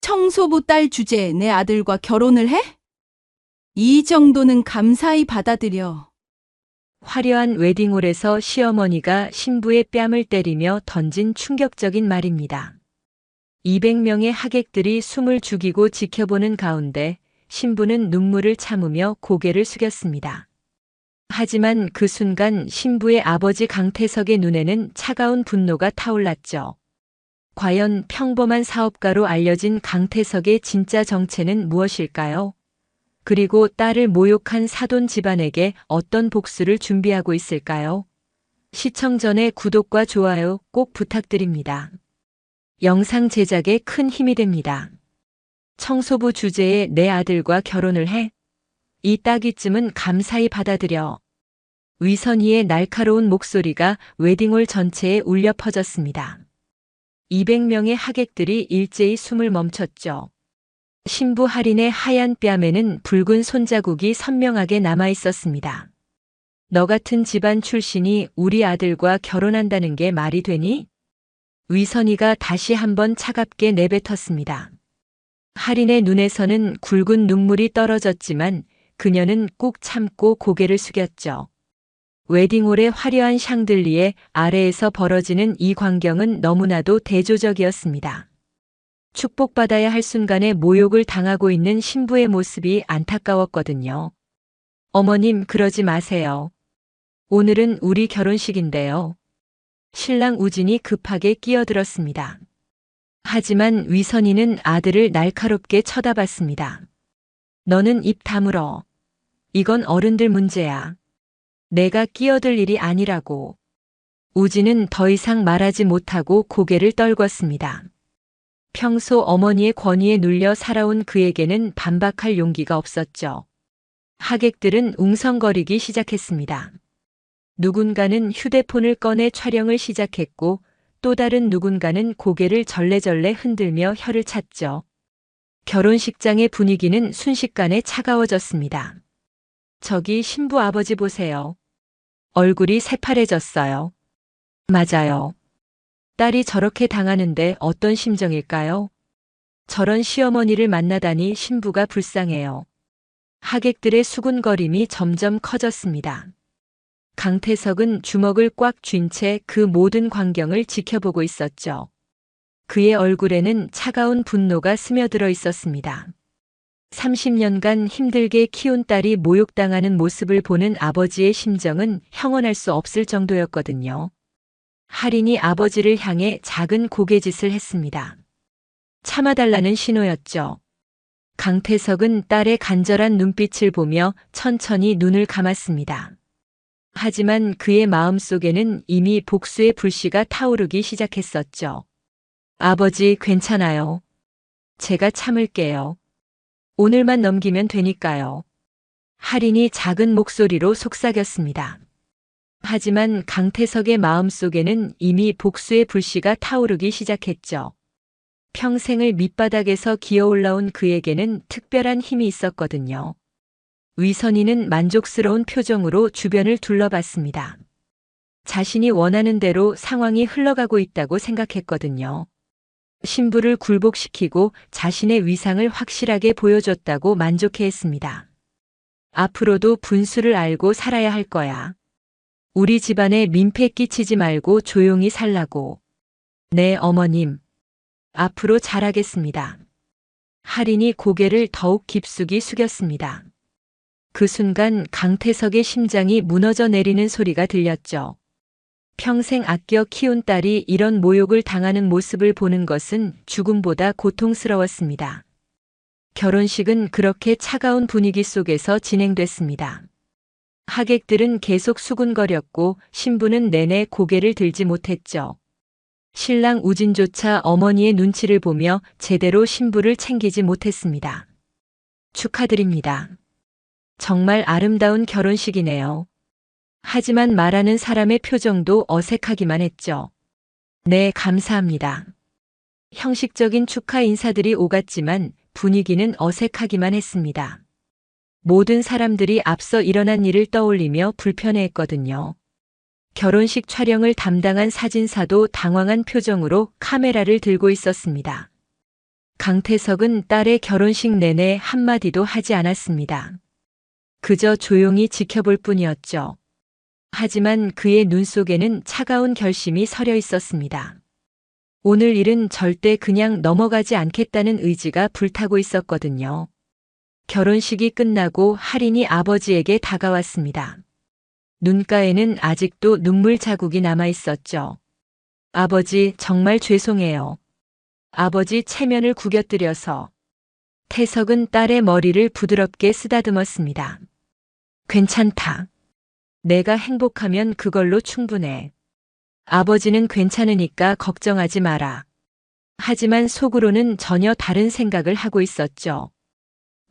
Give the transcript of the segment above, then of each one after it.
청소부 딸 주제에 내 아들과 결혼을 해? 이 정도는 감사히 받아들여. 화려한 웨딩홀에서 시어머니가 신부의 뺨을 때리며 던진 충격적인 말입니다. 200명의 하객들이 숨을 죽이고 지켜보는 가운데 신부는 눈물을 참으며 고개를 숙였습니다. 하지만 그 순간 신부의 아버지 강태석의 눈에는 차가운 분노가 타올랐죠. 과연 평범한 사업가로 알려진 강태석의 진짜 정체는 무엇일까요? 그리고 딸을 모욕한 사돈 집안에게 어떤 복수를 준비하고 있을까요? 시청 전에 구독과 좋아요 꼭 부탁드립니다. 영상 제작에 큰 힘이 됩니다. 청소부 주제에 내 아들과 결혼을 해? 이 따귀쯤은 감사히 받아들여. 위선희의 날카로운 목소리가 웨딩홀 전체에 울려 퍼졌습니다. 200명의 하객들이 일제히 숨을 멈췄죠. 신부 할인의 하얀 뺨에는 붉은 손자국이 선명하게 남아 있었습니다. 너 같은 집안 출신이 우리 아들과 결혼한다는 게 말이 되니? 위선희가 다시 한번 차갑게 내뱉었습니다. 할인의 눈에서는 굵은 눈물이 떨어졌지만 그녀는 꾹 참고 고개를 숙였죠. 웨딩홀의 화려한 샹들리에 아래에서 벌어지는 이 광경은 너무나도 대조적이었습니다. 축복받아야 할 순간에 모욕을 당하고 있는 신부의 모습이 안타까웠거든요. 어머님, 그러지 마세요. 오늘은 우리 결혼식인데요. 신랑 우진이 급하게 끼어들었습니다. 하지만 위선희는 아들을 날카롭게 쳐다봤습니다. 너는 입 다물어. 이건 어른들 문제야. 내가 끼어들 일이 아니라고. 우진은 더 이상 말하지 못하고 고개를 떨궜습니다. 평소 어머니의 권위에 눌려 살아온 그에게는 반박할 용기가 없었죠. 하객들은 웅성거리기 시작했습니다. 누군가는 휴대폰을 꺼내 촬영을 시작했고 또 다른 누군가는 고개를 절레절레 흔들며 혀를 찼죠. 결혼식장의 분위기는 순식간에 차가워졌습니다. 저기 신부 아버지 보세요. 얼굴이 새파래졌어요. 맞아요. 딸이 저렇게 당하는데 어떤 심정일까요? 저런 시어머니를 만나다니 신부가 불쌍해요. 하객들의 수군거림이 점점 커졌습니다. 강태석은 주먹을 꽉 쥔 채 그 모든 광경을 지켜보고 있었죠. 그의 얼굴에는 차가운 분노가 스며들어 있었습니다. 30년간 힘들게 키운 딸이 모욕당하는 모습을 보는 아버지의 심정은 형언할 수 없을 정도였거든요. 할인이 아버지를 향해 작은 고개짓을 했습니다. 참아달라는 신호였죠. 강태석은 딸의 간절한 눈빛을 보며 천천히 눈을 감았습니다. 하지만 그의 마음속에는 이미 복수의 불씨가 타오르기 시작했었죠. 아버지, 괜찮아요. 제가 참을게요. 오늘만 넘기면 되니까요. 할인이 작은 목소리로 속삭였습니다. 하지만 강태석의 마음속에는 이미 복수의 불씨가 타오르기 시작했죠. 평생을 밑바닥에서 기어올라온 그에게는 특별한 힘이 있었거든요. 위선희는 만족스러운 표정으로 주변을 둘러봤습니다. 자신이 원하는 대로 상황이 흘러가고 있다고 생각했거든요. 신부를 굴복시키고 자신의 위상을 확실하게 보여줬다고 만족해했습니다. 앞으로도 분수를 알고 살아야 할 거야. 우리 집안에 민폐 끼치지 말고 조용히 살라고. 네, 어머님. 앞으로 잘하겠습니다. 할인이 고개를 더욱 깊숙이 숙였습니다. 그 순간 강태석의 심장이 무너져 내리는 소리가 들렸죠. 평생 아껴 키운 딸이 이런 모욕을 당하는 모습을 보는 것은 죽음보다 고통스러웠습니다. 결혼식은 그렇게 차가운 분위기 속에서 진행됐습니다. 하객들은 계속 수군거렸고 신부는 내내 고개를 들지 못했죠. 신랑 우진조차 어머니의 눈치를 보며 제대로 신부를 챙기지 못했습니다. 축하드립니다. 정말 아름다운 결혼식이네요. 하지만 말하는 사람의 표정도 어색하기만 했죠. 네, 감사합니다. 형식적인 축하 인사들이 오갔지만 분위기는 어색하기만 했습니다. 모든 사람들이 앞서 일어난 일을 떠올리며 불편해했거든요. 결혼식 촬영을 담당한 사진사도 당황한 표정으로 카메라를 들고 있었습니다. 강태석은 딸의 결혼식 내내 한마디도 하지 않았습니다. 그저 조용히 지켜볼 뿐이었죠. 하지만 그의 눈 속에는 차가운 결심이 서려 있었습니다. 오늘 일은 절대 그냥 넘어가지 않겠다는 의지가 불타고 있었거든요. 결혼식이 끝나고 할인이 아버지에게 다가왔습니다. 눈가에는 아직도 눈물 자국이 남아 있었죠. 아버지, 정말 죄송해요. 아버지 체면을 구겨뜨려서. 태석은 딸의 머리를 부드럽게 쓰다듬었습니다. 괜찮다. 내가 행복하면 그걸로 충분해. 아버지는 괜찮으니까 걱정하지 마라. 하지만 속으로는 전혀 다른 생각을 하고 있었죠.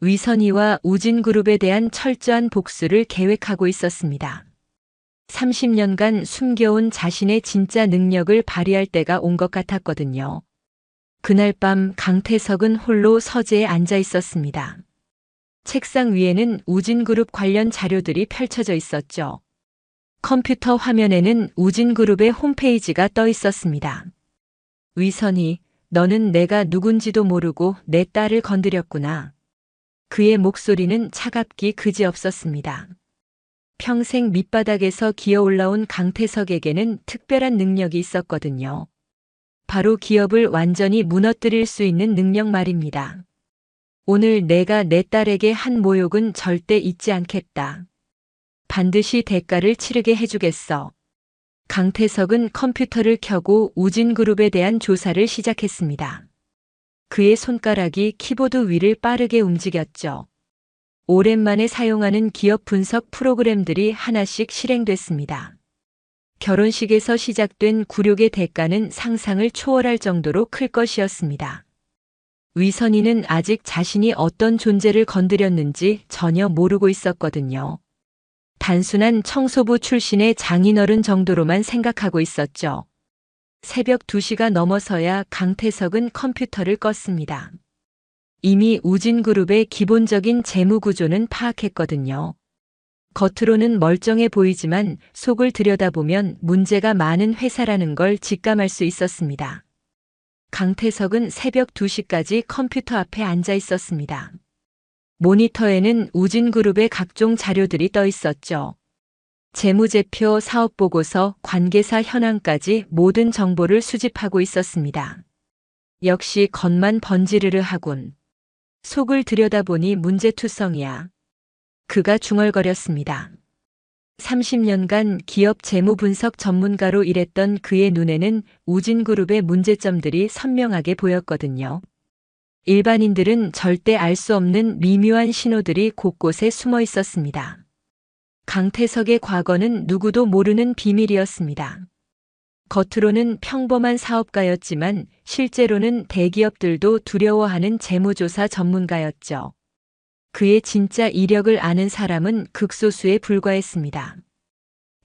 위선희와 우진그룹에 대한 철저한 복수를 계획하고 있었습니다. 30년간 숨겨온 자신의 진짜 능력을 발휘할 때가 온 것 같았거든요. 그날 밤 강태석은 홀로 서재에 앉아 있었습니다. 책상 위에는 우진그룹 관련 자료들이 펼쳐져 있었죠. 컴퓨터 화면에는 우진그룹의 홈페이지가 떠 있었습니다. 위선희, 너는 내가 누군지도 모르고 내 딸을 건드렸구나. 그의 목소리는 차갑기 그지없었습니다. 평생 밑바닥에서 기어 올라온 강태석에게는 특별한 능력이 있었거든요. 바로 기업을 완전히 무너뜨릴 수 있는 능력 말입니다. 오늘 내가 내 딸에게 한 모욕은 절대 잊지 않겠다. 반드시 대가를 치르게 해주겠어. 강태석은 컴퓨터를 켜고 우진그룹에 대한 조사를 시작했습니다. 그의 손가락이 키보드 위를 빠르게 움직였죠. 오랜만에 사용하는 기업 분석 프로그램들이 하나씩 실행됐습니다. 결혼식에서 시작된 굴욕의 대가는 상상을 초월할 정도로 클 것이었습니다. 위선희는 아직 자신이 어떤 존재를 건드렸는지 전혀 모르고 있었거든요. 단순한 청소부 출신의 장인어른 정도로만 생각하고 있었죠. 새벽 2시가 넘어서야 강태석은 컴퓨터를 껐습니다. 이미 우진그룹의 기본적인 재무 구조는 파악했거든요. 겉으로는 멀쩡해 보이지만 속을 들여다보면 문제가 많은 회사라는 걸 직감할 수 있었습니다. 강태석은 새벽 2시까지 컴퓨터 앞에 앉아 있었습니다. 모니터에는 우진그룹의 각종 자료들이 떠 있었죠. 재무제표, 사업보고서, 관계사 현황까지 모든 정보를 수집하고 있었습니다. 역시 겉만 번지르르 하군. 속을 들여다보니 문제투성이야. 그가 중얼거렸습니다. 30년간 기업 재무 분석 전문가로 일했던 그의 눈에는 우진그룹의 문제점들이 선명하게 보였거든요. 일반인들은 절대 알 수 없는 미묘한 신호들이 곳곳에 숨어 있었습니다. 강태석의 과거는 누구도 모르는 비밀이었습니다. 겉으로는 평범한 사업가였지만 실제로는 대기업들도 두려워하는 재무조사 전문가였죠. 그의 진짜 이력을 아는 사람은 극소수에 불과했습니다.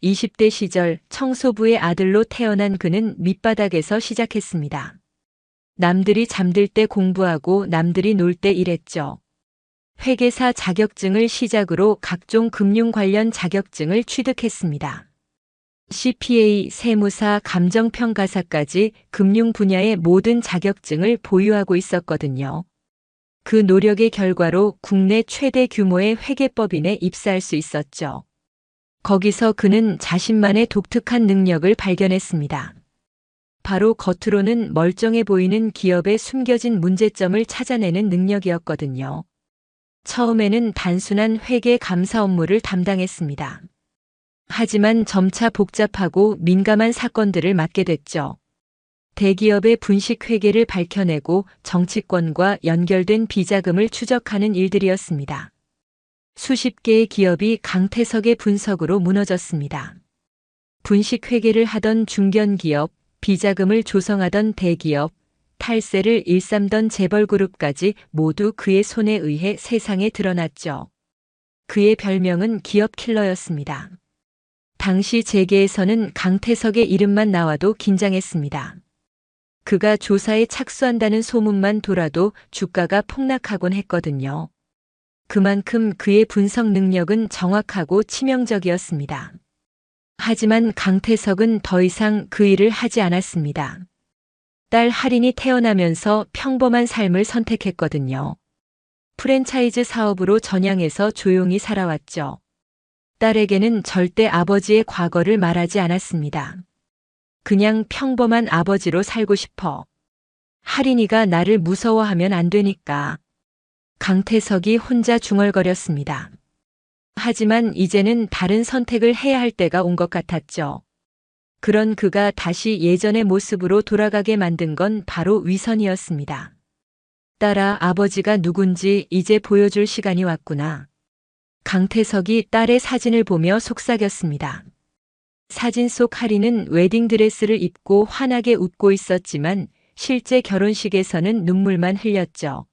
20대 시절 청소부의 아들로 태어난 그는 밑바닥에서 시작했습니다. 남들이 잠들 때 공부하고 남들이 놀 때 일했죠. 회계사 자격증을 시작으로 각종 금융 관련 자격증을 취득했습니다. CPA, 세무사, 감정평가사까지 금융 분야의 모든 자격증을 보유하고 있었거든요. 그 노력의 결과로 국내 최대 규모의 회계법인에 입사할 수 있었죠. 거기서 그는 자신만의 독특한 능력을 발견했습니다. 바로 겉으로는 멀쩡해 보이는 기업의 숨겨진 문제점을 찾아내는 능력이었거든요. 처음에는 단순한 회계 감사 업무를 담당했습니다. 하지만 점차 복잡하고 민감한 사건들을 맡게 됐죠. 대기업의 분식 회계를 밝혀내고 정치권과 연결된 비자금을 추적하는 일들이었습니다. 수십 개의 기업이 강태석의 분석으로 무너졌습니다. 분식 회계를 하던 중견기업, 비자금을 조성하던 대기업, 탈세를 일삼던 재벌그룹까지 모두 그의 손에 의해 세상에 드러났죠. 그의 별명은 기업 킬러였습니다. 당시 재계에서는 강태석의 이름만 나와도 긴장했습니다. 그가 조사에 착수한다는 소문만 돌아도 주가가 폭락하곤 했거든요. 그만큼 그의 분석 능력은 정확하고 치명적이었습니다. 하지만 강태석은 더 이상 그 일을 하지 않았습니다. 딸 할인이 태어나면서 평범한 삶을 선택했거든요. 프랜차이즈 사업으로 전향해서 조용히 살아왔죠. 딸에게는 절대 아버지의 과거를 말하지 않았습니다. 그냥 평범한 아버지로 살고 싶어. 할인이가 나를 무서워하면 안 되니까. 강태석이 혼자 중얼거렸습니다. 하지만 이제는 다른 선택을 해야 할 때가 온 것 같았죠. 그런 그가 다시 예전의 모습으로 돌아가게 만든 건 바로 위선이었습니다. 딸아, 아버지가 누군지 이제 보여줄 시간이 왔구나. 강태석이 딸의 사진을 보며 속삭였습니다. 사진 속 할인은 웨딩드레스를 입고 환하게 웃고 있었지만 실제 결혼식에서는 눈물만 흘렸죠.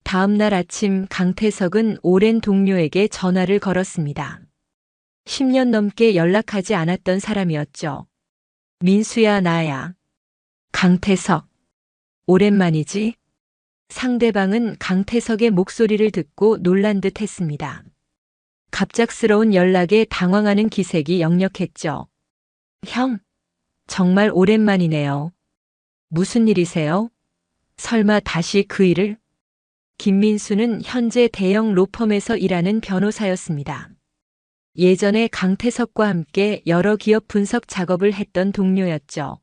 다음 날 아침 강태석은 오랜 동료에게 전화를 걸었습니다. 10년 넘게 연락하지 않았던 사람이었죠. 민수야, 나야. 강태석. 오랜만이지? 상대방은 강태석의 목소리를 듣고 놀란 듯 했습니다. 갑작스러운 연락에 당황하는 기색이 역력했죠. 형, 정말 오랜만이네요. 무슨 일이세요? 설마 다시 그 일을? 김민수는 현재 대형 로펌에서 일하는 변호사였습니다. 예전에 강태석과 함께 여러 기업 분석 작업을 했던 동료였죠.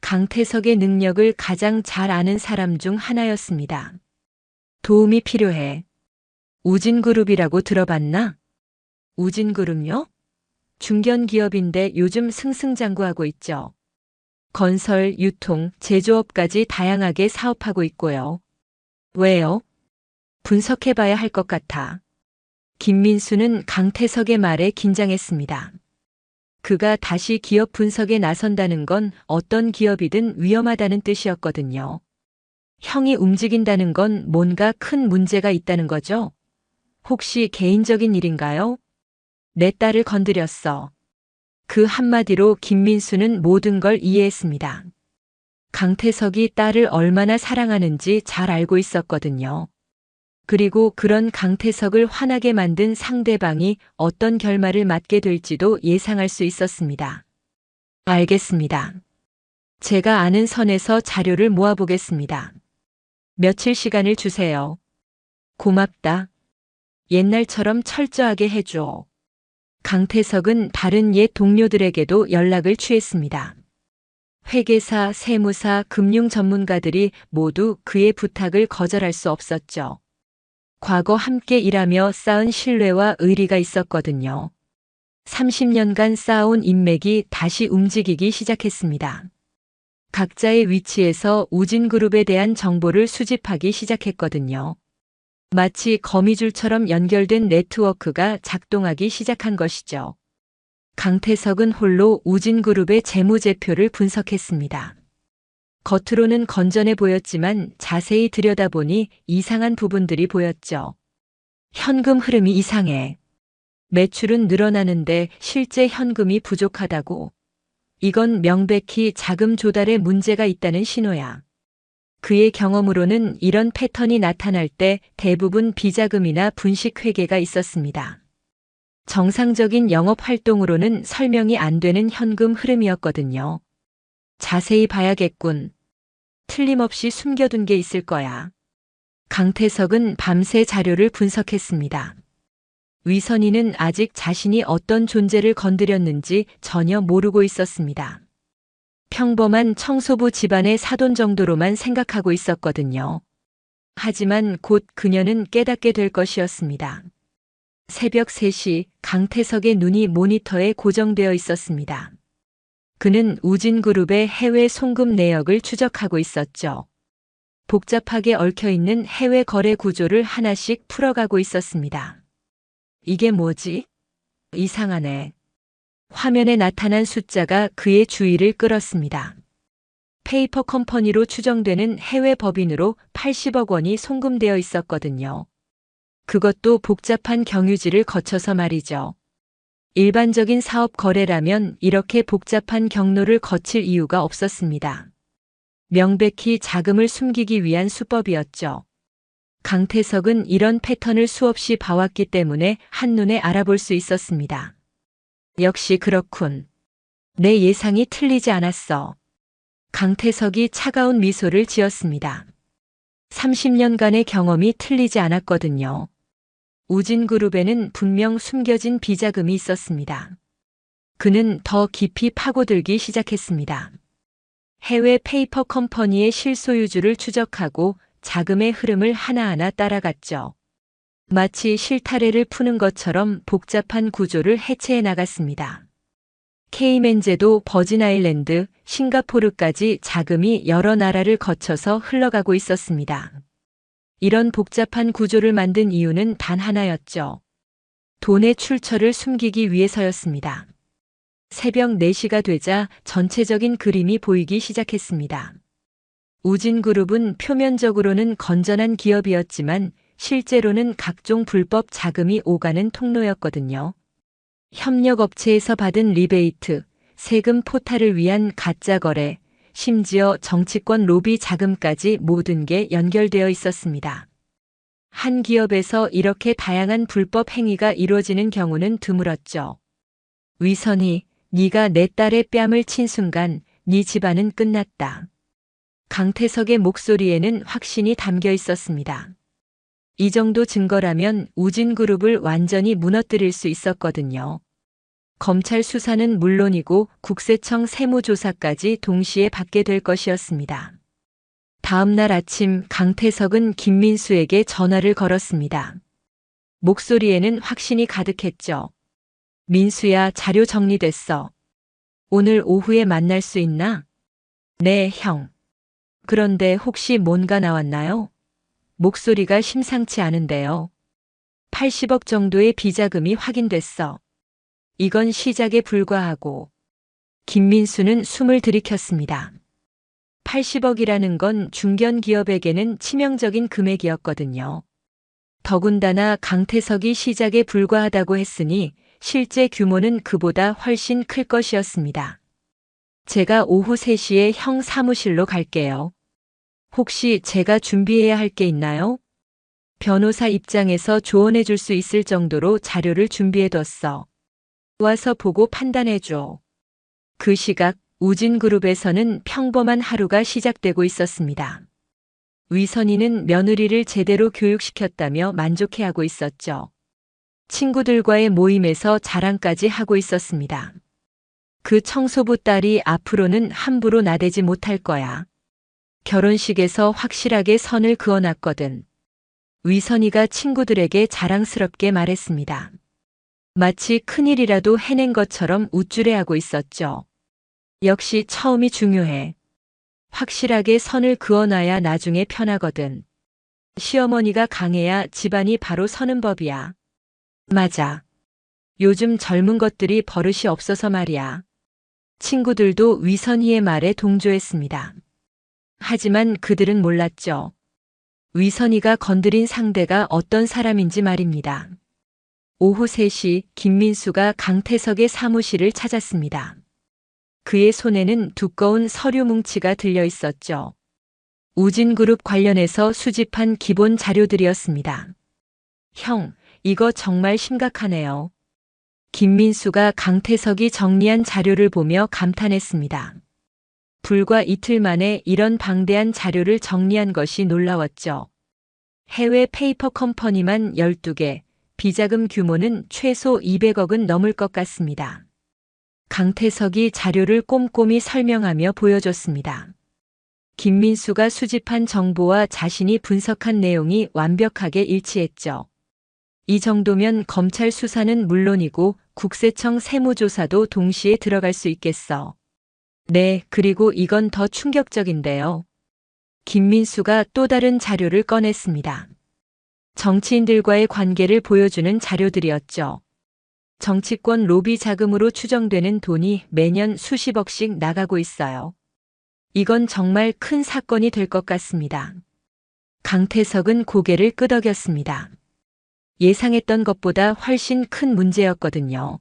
강태석의 능력을 가장 잘 아는 사람 중 하나였습니다. 도움이 필요해. 우진그룹이라고 들어봤나? 우진그룹요? 중견기업인데 요즘 승승장구하고 있죠. 건설, 유통, 제조업까지 다양하게 사업하고 있고요. 왜요? 분석해봐야 할 것 같아. 김민수는 강태석의 말에 긴장했습니다. 그가 다시 기업 분석에 나선다는 건 어떤 기업이든 위험하다는 뜻이었거든요. 형이 움직인다는 건 뭔가 큰 문제가 있다는 거죠? 혹시 개인적인 일인가요? 내 딸을 건드렸어. 그 한마디로 김민수는 모든 걸 이해했습니다. 강태석이 딸을 얼마나 사랑하는지 잘 알고 있었거든요. 그리고 그런 강태석을 화나게 만든 상대방이 어떤 결말을 맞게 될지도 예상할 수 있었습니다. 알겠습니다. 제가 아는 선에서 자료를 모아보겠습니다. 며칠 시간을 주세요. 고맙다. 옛날처럼 철저하게 해줘. 강태석은 다른 옛 동료들에게도 연락을 취했습니다. 회계사, 세무사, 금융 전문가들이 모두 그의 부탁을 거절할 수 없었죠. 과거 함께 일하며 쌓은 신뢰와 의리가 있었거든요. 30년간 쌓아온 인맥이 다시 움직이기 시작했습니다. 각자의 위치에서 우진그룹에 대한 정보를 수집하기 시작했거든요. 마치 거미줄처럼 연결된 네트워크가 작동하기 시작한 것이죠. 강태석은 홀로 우진그룹의 재무제표를 분석했습니다. 겉으로는 건전해 보였지만 자세히 들여다보니 이상한 부분들이 보였죠. 현금 흐름이 이상해. 매출은 늘어나는데 실제 현금이 부족하다고. 이건 명백히 자금 조달에 문제가 있다는 신호야. 그의 경험으로는 이런 패턴이 나타날 때 대부분 비자금이나 분식 회계가 있었습니다. 정상적인 영업 활동으로는 설명이 안 되는 현금 흐름이었거든요. 자세히 봐야겠군. 틀림없이 숨겨둔 게 있을 거야. 강태석은 밤새 자료를 분석했습니다. 위선이는 아직 자신이 어떤 존재를 건드렸는지 전혀 모르고 있었습니다. 평범한 청소부 집안의 사돈 정도로만 생각하고 있었거든요. 하지만 곧 그녀는 깨닫게 될 것이었습니다. 새벽 3시 강태석의 눈이 모니터에 고정되어 있었습니다. 그는 우진그룹의 해외 송금 내역을 추적하고 있었죠. 복잡하게 얽혀있는 해외 거래 구조를 하나씩 풀어가고 있었습니다. 이게 뭐지? 이상하네. 화면에 나타난 숫자가 그의 주의를 끌었습니다. 페이퍼 컴퍼니로 추정되는 해외 법인으로 80억 원이 송금되어 있었거든요. 그것도 복잡한 경유지를 거쳐서 말이죠. 일반적인 사업 거래라면 이렇게 복잡한 경로를 거칠 이유가 없었습니다. 명백히 자금을 숨기기 위한 수법이었죠. 강태석은 이런 패턴을 수없이 봐왔기 때문에 한눈에 알아볼 수 있었습니다. 역시 그렇군. 내 예상이 틀리지 않았어. 강태석이 차가운 미소를 지었습니다. 30년간의 경험이 틀리지 않았거든요. 우진그룹에는 분명 숨겨진 비자금이 있었습니다. 그는 더 깊이 파고들기 시작했습니다. 해외 페이퍼 컴퍼니의 실소유주를 추적하고 자금의 흐름을 하나하나 따라갔죠. 마치 실타래를 푸는 것처럼 복잡한 구조를 해체해 나갔습니다. 케이맨제도 버진아일랜드, 싱가포르까지 자금이 여러 나라를 거쳐서 흘러가고 있었습니다. 이런 복잡한 구조를 만든 이유는 단 하나였죠. 돈의 출처를 숨기기 위해서였습니다. 새벽 4시가 되자 전체적인 그림이 보이기 시작했습니다. 우진그룹은 표면적으로는 건전한 기업이었지만 실제로는 각종 불법 자금이 오가는 통로였거든요. 협력업체에서 받은 리베이트, 세금 포탈을 위한 가짜 거래, 심지어 정치권 로비 자금까지 모든 게 연결되어 있었습니다. 한 기업에서 이렇게 다양한 불법 행위가 이루어지는 경우는 드물었죠. 위선이, 네가 내 딸의 뺨을 친 순간 네 집안은 끝났다. 강태석의 목소리에는 확신이 담겨 있었습니다. 이 정도 증거라면 우진그룹을 완전히 무너뜨릴 수 있었거든요. 검찰 수사는 물론이고 국세청 세무조사까지 동시에 받게 될 것이었습니다. 다음 날 아침 강태석은 김민수에게 전화를 걸었습니다. 목소리에는 확신이 가득했죠. 민수야, 자료 정리됐어. 오늘 오후에 만날 수 있나? 네, 형. 그런데 혹시 뭔가 나왔나요? 목소리가 심상치 않은데요. 80억 정도의 비자금이 확인됐어. 이건 시작에 불과하고. 김민수는 숨을 들이켰습니다. 80억이라는 건 중견 기업에게는 치명적인 금액이었거든요. 더군다나 강태석이 시작에 불과하다고 했으니 실제 규모는 그보다 훨씬 클 것이었습니다. 제가 오후 3시에 형 사무실로 갈게요. 혹시 제가 준비해야 할 게 있나요? 변호사 입장에서 조언해 줄 수 있을 정도로 자료를 준비해뒀어. 와서 보고 판단해줘. 그 시각 우진그룹에서는 평범한 하루가 시작되고 있었습니다. 위선이는 며느리를 제대로 교육시켰다며 만족해하고 있었죠. 친구들과의 모임에서 자랑까지 하고 있었습니다. 그 청소부 딸이 앞으로는 함부로 나대지 못할 거야. 결혼식에서 확실하게 선을 그어놨거든. 위선이가 친구들에게 자랑스럽게 말했습니다. 마치 큰일이라도 해낸 것처럼 우쭐해하고 있었죠. 역시 처음이 중요해. 확실하게 선을 그어놔야 나중에 편하거든. 시어머니가 강해야 집안이 바로 서는 법이야. 맞아. 요즘 젊은 것들이 버릇이 없어서 말이야. 친구들도 위선희의 말에 동조했습니다. 하지만 그들은 몰랐죠. 위선희가 건드린 상대가 어떤 사람인지 말입니다. 오후 3시 김민수가 강태석의 사무실을 찾았습니다. 그의 손에는 두꺼운 서류 뭉치가 들려 있었죠. 우진그룹 관련해서 수집한 기본 자료들이었습니다. 형, 이거 정말 심각하네요. 김민수가 강태석이 정리한 자료를 보며 감탄했습니다. 불과 이틀 만에 이런 방대한 자료를 정리한 것이 놀라웠죠. 해외 페이퍼 컴퍼니만 12개, 비자금 규모는 최소 200억은 넘을 것 같습니다. 강태석이 자료를 꼼꼼히 설명하며 보여줬습니다. 김민수가 수집한 정보와 자신이 분석한 내용이 완벽하게 일치했죠. 이 정도면 검찰 수사는 물론이고 국세청 세무조사도 동시에 들어갈 수 있겠어. 네, 그리고 이건 더 충격적인데요. 김민수가 또 다른 자료를 꺼냈습니다. 정치인들과의 관계를 보여주는 자료들이었죠. 정치권 로비 자금으로 추정되는 돈이 매년 수십억씩 나가고 있어요. 이건 정말 큰 사건이 될 것 같습니다. 강태석은 고개를 끄덕였습니다. 예상했던 것보다 훨씬 큰 문제였거든요.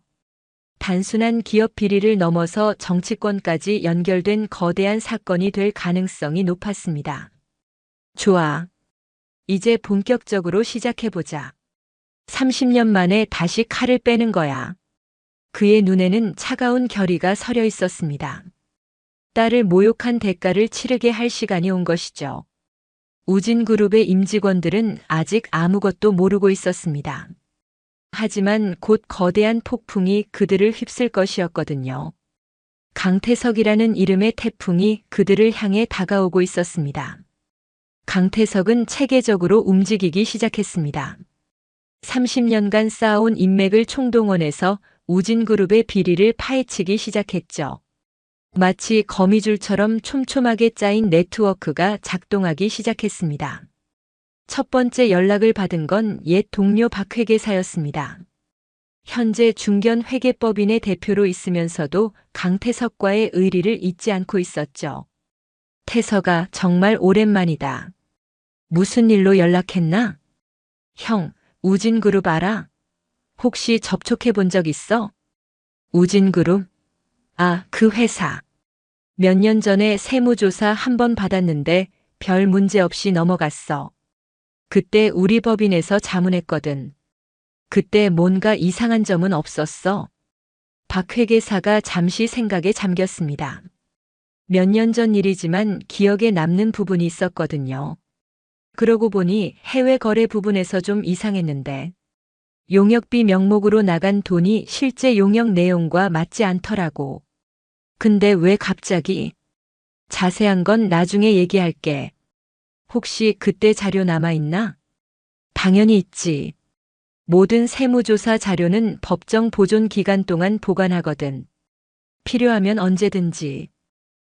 단순한 기업 비리를 넘어서 정치권까지 연결된 거대한 사건이 될 가능성이 높았습니다. 좋아. 이제 본격적으로 시작해보자. 30년 만에 다시 칼을 빼는 거야. 그의 눈에는 차가운 결의가 서려 있었습니다. 딸을 모욕한 대가를 치르게 할 시간이 온 것이죠. 우진그룹의 임직원들은 아직 아무것도 모르고 있었습니다. 하지만 곧 거대한 폭풍이 그들을 휩쓸 것이었거든요. 강태석이라는 이름의 태풍이 그들을 향해 다가오고 있었습니다. 강태석은 체계적으로 움직이기 시작했습니다. 30년간 쌓아온 인맥을 총동원해서 우진그룹의 비리를 파헤치기 시작했죠. 마치 거미줄처럼 촘촘하게 짜인 네트워크가 작동하기 시작했습니다. 첫 번째 연락을 받은 건 옛 동료 박 회계사였습니다. 현재 중견회계법인의 대표로 있으면서도 강태석과의 의리를 잊지 않고 있었죠. 태석아, 정말 오랜만이다. 무슨 일로 연락했나? 형, 우진그룹 알아? 혹시 접촉해 본 적 있어? 우진그룹? 아, 그 회사. 몇 년 전에 세무조사 한 번 받았는데 별 문제 없이 넘어갔어. 그때 우리 법인에서 자문했거든. 그때 뭔가 이상한 점은 없었어. 박 회계사가 잠시 생각에 잠겼습니다. 몇 년 전 일이지만 기억에 남는 부분이 있었거든요. 그러고 보니 해외 거래 부분에서 좀 이상했는데 용역비 명목으로 나간 돈이 실제 용역 내용과 맞지 않더라고. 근데 왜 갑자기? 자세한 건 나중에 얘기할게. 혹시 그때 자료 남아있나? 당연히 있지. 모든 세무조사 자료는 법정 보존 기간 동안 보관하거든. 필요하면 언제든지.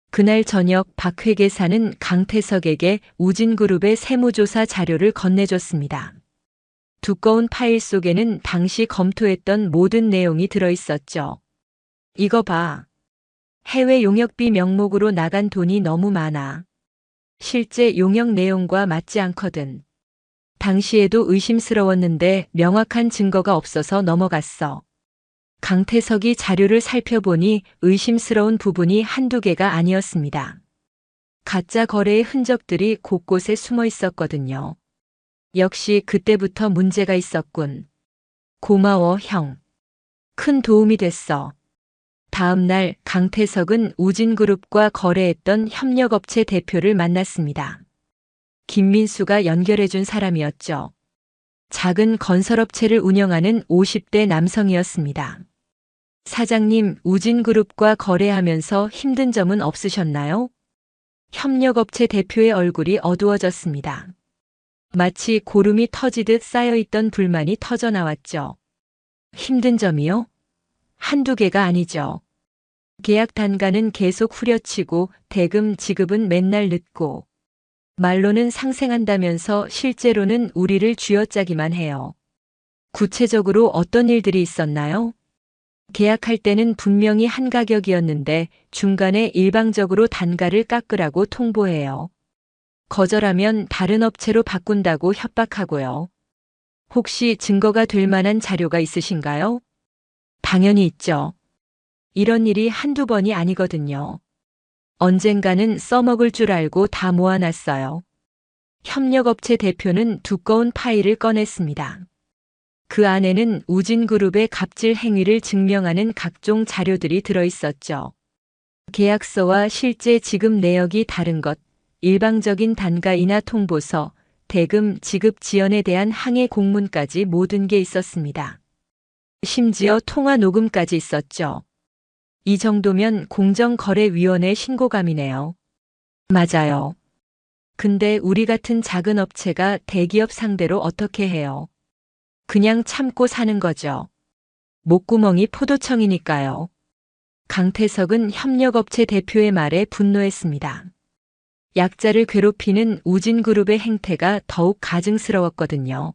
그날 저녁 박 회계사는 강태석에게 우진그룹의 세무조사 자료를 건네줬습니다. 두꺼운 파일 속에는 당시 검토했던 모든 내용이 들어있었죠. 이거 봐. 해외 용역비 명목으로 나간 돈이 너무 많아. 실제 용역 내용과 맞지 않거든. 당시에도 의심스러웠는데 명확한 증거가 없어서 넘어갔어. 강태석이 자료를 살펴보니 의심스러운 부분이 한두 개가 아니었습니다. 가짜 거래의 흔적들이 곳곳에 숨어 있었거든요. 역시 그때부터 문제가 있었군. 고마워, 형. 큰 도움이 됐어. 다음 날 강태석은 우진그룹과 거래했던 협력업체 대표를 만났습니다. 김민수가 연결해준 사람이었죠. 작은 건설업체를 운영하는 50대 남성이었습니다. 사장님, 우진그룹과 거래하면서 힘든 점은 없으셨나요? 협력업체 대표의 얼굴이 어두워졌습니다. 마치 고름이 터지듯 쌓여있던 불만이 터져나왔죠. 힘든 점이요? 한두 개가 아니죠. 계약 단가는 계속 후려치고 대금 지급은 맨날 늦고 말로는 상생한다면서 실제로는 우리를 쥐어짜기만 해요. 구체적으로 어떤 일들이 있었나요? 계약할 때는 분명히 한 가격이었는데 중간에 일방적으로 단가를 깎으라고 통보해요. 거절하면 다른 업체로 바꾼다고 협박하고요. 혹시 증거가 될 만한 자료가 있으신가요? 당연히 있죠. 이런 일이 한두 번이 아니거든요. 언젠가는 써먹을 줄 알고 다 모아놨어요. 협력업체 대표는 두꺼운 파일을 꺼냈습니다. 그 안에는 우진그룹의 갑질 행위를 증명하는 각종 자료들이 들어있었죠. 계약서와 실제 지급 내역이 다른 것, 일방적인 단가이나 통보서, 대금 지급 지연에 대한 항해 공문까지 모든 게 있었습니다. 심지어 통화 녹음까지 있었죠. 이 정도면 공정거래위원회 신고감이네요. 맞아요. 근데 우리 같은 작은 업체가 대기업 상대로 어떻게 해요? 그냥 참고 사는 거죠. 목구멍이 포도청이니까요. 강태석은 협력업체 대표의 말에 분노했습니다. 약자를 괴롭히는 우진그룹의 행태가 더욱 가증스러웠거든요.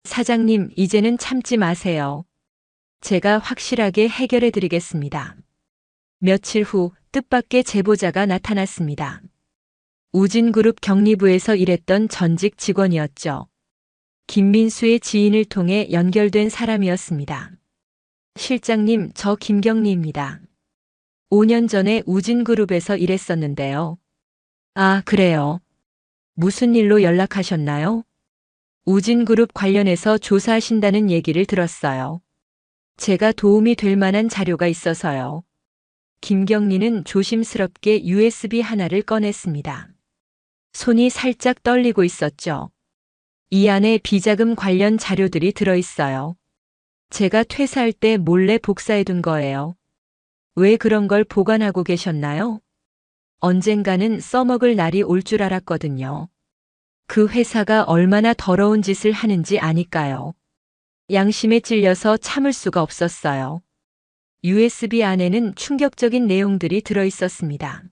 사장님, 이제는 참지 마세요. 제가 확실하게 해결해 드리겠습니다. 며칠 후 뜻밖의 제보자가 나타났습니다. 우진그룹 경리부에서 일했던 전직 직원이었죠. 김민수의 지인을 통해 연결된 사람이었습니다. 실장님, 저 김경리입니다. 5년 전에 우진그룹에서 일했었는데요. 아, 그래요. 무슨 일로 연락하셨나요? 우진그룹 관련해서 조사하신다는 얘기를 들었어요. 제가 도움이 될 만한 자료가 있어서요. 김경리는 조심스럽게 USB 하나를 꺼냈습니다. 손이 살짝 떨리고 있었죠. 이 안에 비자금 관련 자료들이 들어있어요. 제가 퇴사할 때 몰래 복사해둔 거예요. 왜 그런 걸 보관하고 계셨나요? 언젠가는 써먹을 날이 올 줄 알았거든요. 그 회사가 얼마나 더러운 짓을 하는지 아니까요. 양심에 찔려서 참을 수가 없었어요. USB 안에는 충격적인 내용들이 들어있었습니다.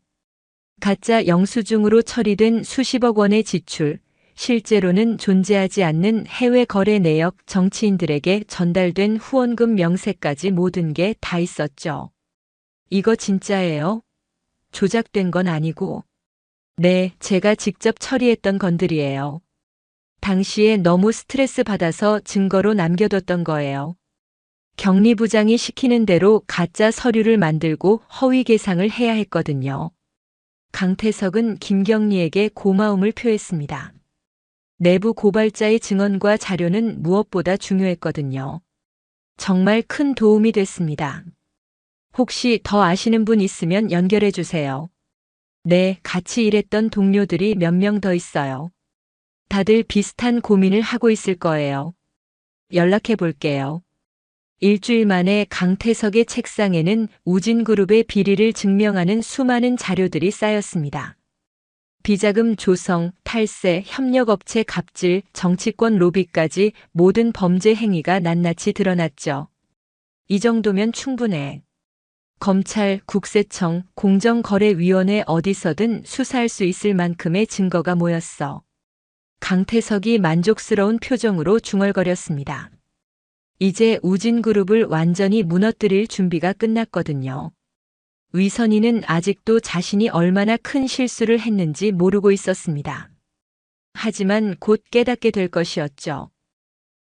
가짜 영수증으로 처리된 수십억 원의 지출, 실제로는 존재하지 않는 해외 거래 내역, 정치인들에게 전달된 후원금 명세까지 모든 게 다 있었죠. 이거 진짜예요? 조작된 건 아니고. 네, 제가 직접 처리했던 건들이에요. 당시에 너무 스트레스 받아서 증거로 남겨뒀던 거예요. 경리부장이 시키는 대로 가짜 서류를 만들고 허위 계상을 해야 했거든요. 강태석은 김경리에게 고마움을 표했습니다. 내부 고발자의 증언과 자료는 무엇보다 중요했거든요. 정말 큰 도움이 됐습니다. 혹시 더 아시는 분 있으면 연결해 주세요. 네, 같이 일했던 동료들이 몇 명 더 있어요. 다들 비슷한 고민을 하고 있을 거예요. 연락해 볼게요. 일주일 만에 강태석의 책상에는 우진그룹의 비리를 증명하는 수많은 자료들이 쌓였습니다. 비자금 조성, 탈세, 협력업체 갑질, 정치권 로비까지 모든 범죄 행위가 낱낱이 드러났죠. 이 정도면 충분해. 검찰, 국세청, 공정거래위원회 어디서든 수사할 수 있을 만큼의 증거가 모였어. 강태석이 만족스러운 표정으로 중얼거렸습니다. 이제 우진그룹을 완전히 무너뜨릴 준비가 끝났거든요. 위선희는 아직도 자신이 얼마나 큰 실수를 했는지 모르고 있었습니다. 하지만 곧 깨닫게 될 것이었죠.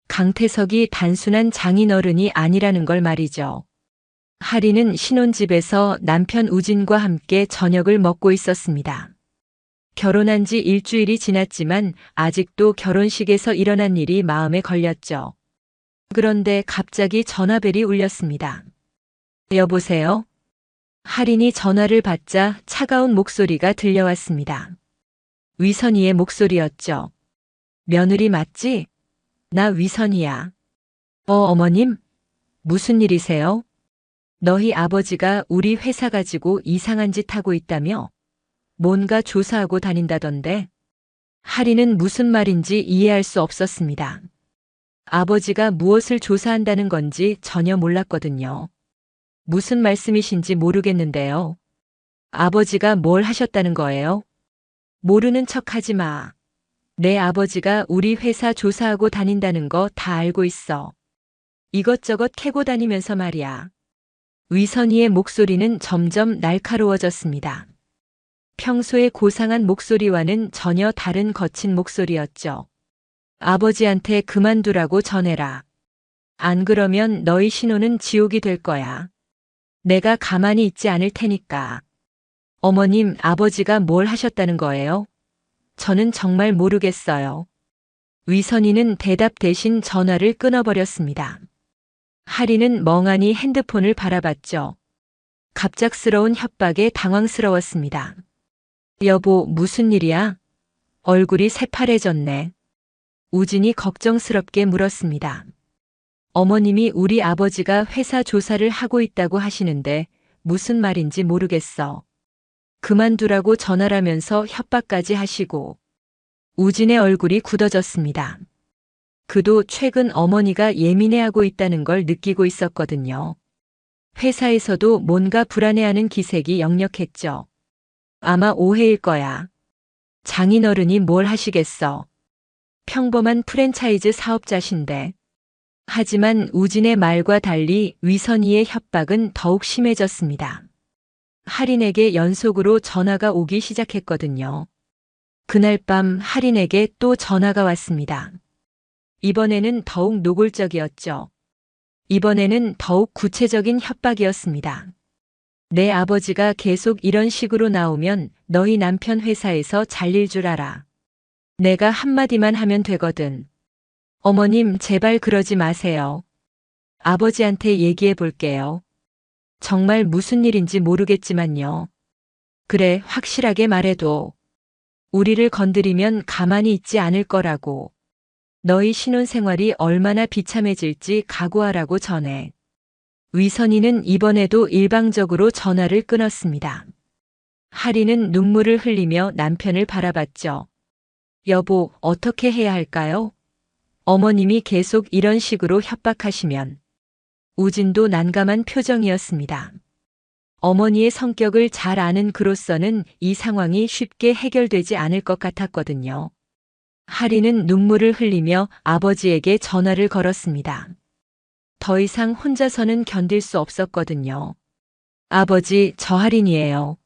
강태석이 단순한 장인어른이 아니라는 걸 말이죠. 하리는 신혼집에서 남편 우진과 함께 저녁을 먹고 있었습니다. 결혼한 지 일주일이 지났지만 아직도 결혼식에서 일어난 일이 마음에 걸렸죠. 그런데 갑자기 전화벨이 울렸습니다. 여보세요? 할인이 전화를 받자 차가운 목소리가 들려왔습니다. 위선희의 목소리였죠. 며느리 맞지? 나 위선희야. 어머님? 무슨 일이세요? 너희 아버지가 우리 회사 가지고 이상한 짓 하고 있다며? 뭔가 조사하고 다닌다던데? 할인은 무슨 말인지 이해할 수 없었습니다. 아버지가 무엇을 조사한다는 건지 전혀 몰랐거든요. 무슨 말씀이신지 모르겠는데요. 아버지가 뭘 하셨다는 거예요? 모르는 척 하지 마. 내 아버지가 우리 회사 조사하고 다닌다는 거 다 알고 있어. 이것저것 캐고 다니면서 말이야. 위선희의 목소리는 점점 날카로워졌습니다. 평소의 고상한 목소리와는 전혀 다른 거친 목소리였죠. 아버지한테 그만두라고 전해라. 안 그러면 너희 신혼은 지옥이 될 거야. 내가 가만히 있지 않을 테니까. 어머님, 아버지가 뭘 하셨다는 거예요? 저는 정말 모르겠어요. 위선희는 대답 대신 전화를 끊어버렸습니다. 하리는 멍하니 핸드폰을 바라봤죠. 갑작스러운 협박에 당황스러웠습니다. 여보, 무슨 일이야? 얼굴이 새파래졌네. 우진이 걱정스럽게 물었습니다. 어머님이 우리 아버지가 회사 조사를 하고 있다고 하시는데 무슨 말인지 모르겠어. 그만두라고 전화라면서 협박까지 하시고. 우진의 얼굴이 굳어졌습니다. 그도 최근 어머니가 예민해하고 있다는 걸 느끼고 있었거든요. 회사에서도 뭔가 불안해하는 기색이 역력했죠. 아마 오해일 거야. 장인어른이 뭘 하시겠어. 평범한 프랜차이즈 사업자신데. 하지만 우진의 말과 달리 위선희의 협박은 더욱 심해졌습니다. 할인에게 연속으로 전화가 오기 시작했거든요. 그날 밤 할인에게 또 전화가 왔습니다. 이번에는 더욱 노골적이었죠. 이번에는 더욱 구체적인 협박이었습니다. 내 아버지가 계속 이런 식으로 나오면 너희 남편 회사에서 잘릴 줄 알아. 내가 한마디만 하면 되거든. 어머님, 제발 그러지 마세요. 아버지한테 얘기해 볼게요. 정말 무슨 일인지 모르겠지만요. 그래, 확실하게 말해도 우리를 건드리면 가만히 있지 않을 거라고. 너희 신혼생활이 얼마나 비참해질지 각오하라고 전해. 위선이는 이번에도 일방적으로 전화를 끊었습니다. 하리는 눈물을 흘리며 남편을 바라봤죠. 여보, 어떻게 해야 할까요? 어머님이 계속 이런 식으로 협박하시면. 우진도 난감한 표정이었습니다. 어머니의 성격을 잘 아는 그로서는 이 상황이 쉽게 해결되지 않을 것 같았거든요. 하리는 눈물을 흘리며 아버지에게 전화를 걸었습니다. 더 이상 혼자서는 견딜 수 없었거든요. 아버지, 저 할인이에요.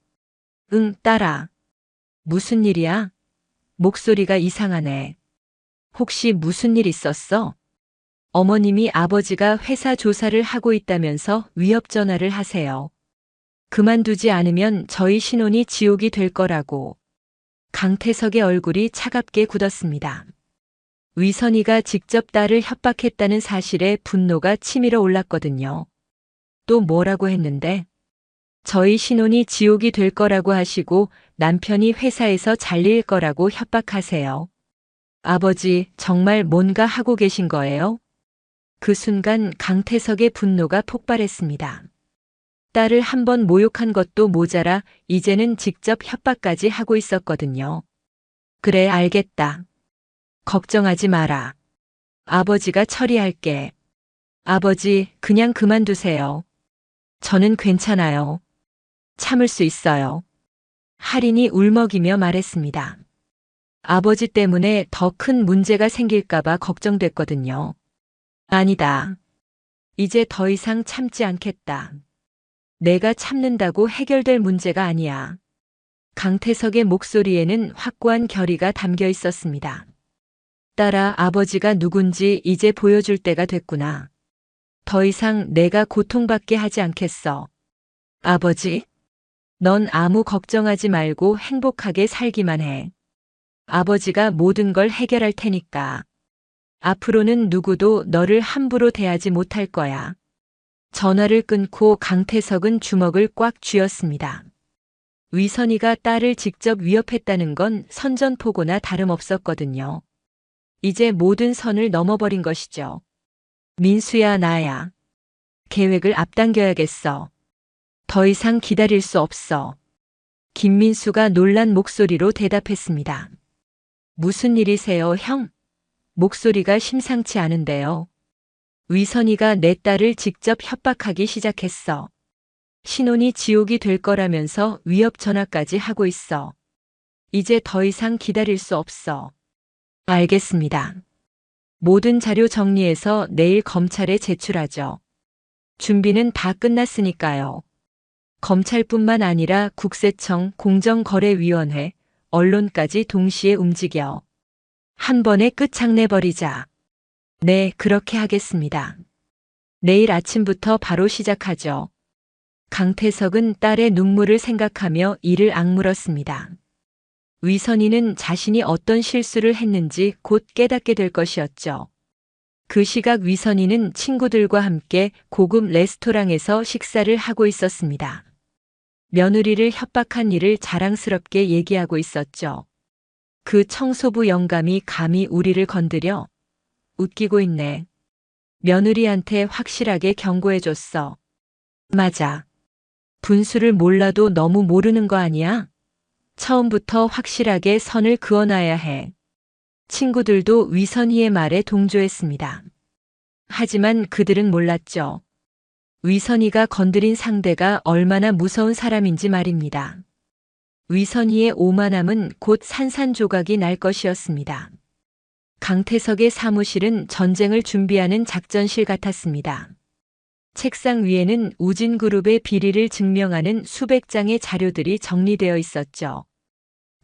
응, 딸아. 무슨 일이야? 목소리가 이상하네. 혹시 무슨 일 있었어? 어머님이 아버지가 회사 조사를 하고 있다면서 위협 전화를 하세요. 그만두지 않으면 저희 신혼이 지옥이 될 거라고. 강태석의 얼굴이 차갑게 굳었습니다. 위선이가 직접 딸을 협박했다는 사실에 분노가 치밀어 올랐거든요. 또 뭐라고 했는데? 저희 신혼이 지옥이 될 거라고 하시고 남편이 회사에서 잘릴 거라고 협박하세요. 아버지, 정말 뭔가 하고 계신 거예요? 그 순간 강태석의 분노가 폭발했습니다. 딸을 한 번 모욕한 것도 모자라 이제는 직접 협박까지 하고 있었거든요. 그래, 알겠다. 걱정하지 마라. 아버지가 처리할게. 아버지, 그냥 그만두세요. 저는 괜찮아요. 참을 수 있어요. 할인이 울먹이며 말했습니다. 아버지 때문에 더 큰 문제가 생길까봐 걱정됐거든요. 아니다. 이제 더 이상 참지 않겠다. 내가 참는다고 해결될 문제가 아니야. 강태석의 목소리에는 확고한 결의가 담겨 있었습니다. 딸아, 아버지가 누군지 이제 보여줄 때가 됐구나. 더 이상 내가 고통받게 하지 않겠어. 아버지, 넌 아무 걱정하지 말고 행복하게 살기만 해. 아버지가 모든 걸 해결할 테니까. 앞으로는 누구도 너를 함부로 대하지 못할 거야. 전화를 끊고 강태석은 주먹을 꽉 쥐었습니다. 위선이가 딸을 직접 위협했다는 건 선전포고나 다름없었거든요. 이제 모든 선을 넘어버린 것이죠. 민수야, 나야. 계획을 앞당겨야겠어. 더 이상 기다릴 수 없어. 김민수가 놀란 목소리로 대답했습니다. 무슨 일이세요, 형? 목소리가 심상치 않은데요. 위선이가 내 딸을 직접 협박하기 시작했어. 신혼이 지옥이 될 거라면서 위협 전화까지 하고 있어. 이제 더 이상 기다릴 수 없어. 알겠습니다. 모든 자료 정리해서 내일 검찰에 제출하죠. 준비는 다 끝났으니까요. 검찰뿐만 아니라 국세청, 공정거래위원회, 언론까지 동시에 움직여. 한 번에 끝장내버리자. 네, 그렇게 하겠습니다. 내일 아침부터 바로 시작하죠. 강태석은 딸의 눈물을 생각하며 이를 악물었습니다. 위선이는 자신이 어떤 실수를 했는지 곧 깨닫게 될 것이었죠. 그 시각 위선이는 친구들과 함께 고급 레스토랑에서 식사를 하고 있었습니다. 며느리를 협박한 일을 자랑스럽게 얘기하고 있었죠. 그 청소부 영감이 감히 우리를 건드려? 웃기고 있네. 며느리한테 확실하게 경고해줬어. 맞아. 분수를 몰라도 너무 모르는 거 아니야? 처음부터 확실하게 선을 그어놔야 해. 친구들도 위선이의 말에 동조했습니다. 하지만 그들은 몰랐죠. 위선이가 건드린 상대가 얼마나 무서운 사람인지 말입니다. 위선이의 오만함은 곧 산산조각이 날 것이었습니다. 강태석의 사무실은 전쟁을 준비하는 작전실 같았습니다. 책상 위에는 우진그룹의 비리를 증명하는 수백 장의 자료들이 정리되어 있었죠.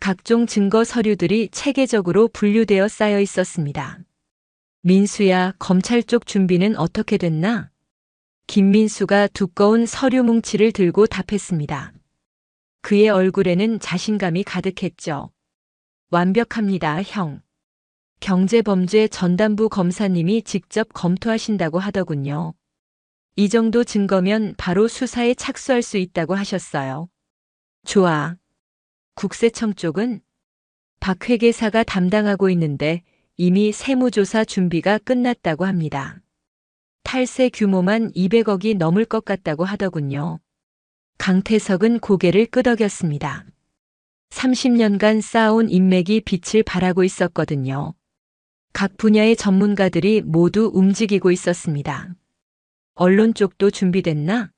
각종 증거 서류들이 체계적으로 분류되어 쌓여 있었습니다. 민수야, 검찰 쪽 준비는 어떻게 됐나? 김민수가 두꺼운 서류 뭉치를 들고 답했습니다. 그의 얼굴에는 자신감이 가득했죠. 완벽합니다, 형. 경제범죄 전담부 검사님이 직접 검토하신다고 하더군요. 이 정도 증거면 바로 수사에 착수할 수 있다고 하셨어요. 좋아. 국세청 쪽은 박 회계사가 담당하고 있는데 이미 세무조사 준비가 끝났다고 합니다. 탈세 규모만 200억이 넘을 것 같다고 하더군요. 강태석은 고개를 끄덕였습니다. 30년간 쌓아온 인맥이 빛을 발하고 있었거든요. 각 분야의 전문가들이 모두 움직이고 있었습니다. 언론 쪽도 준비됐나?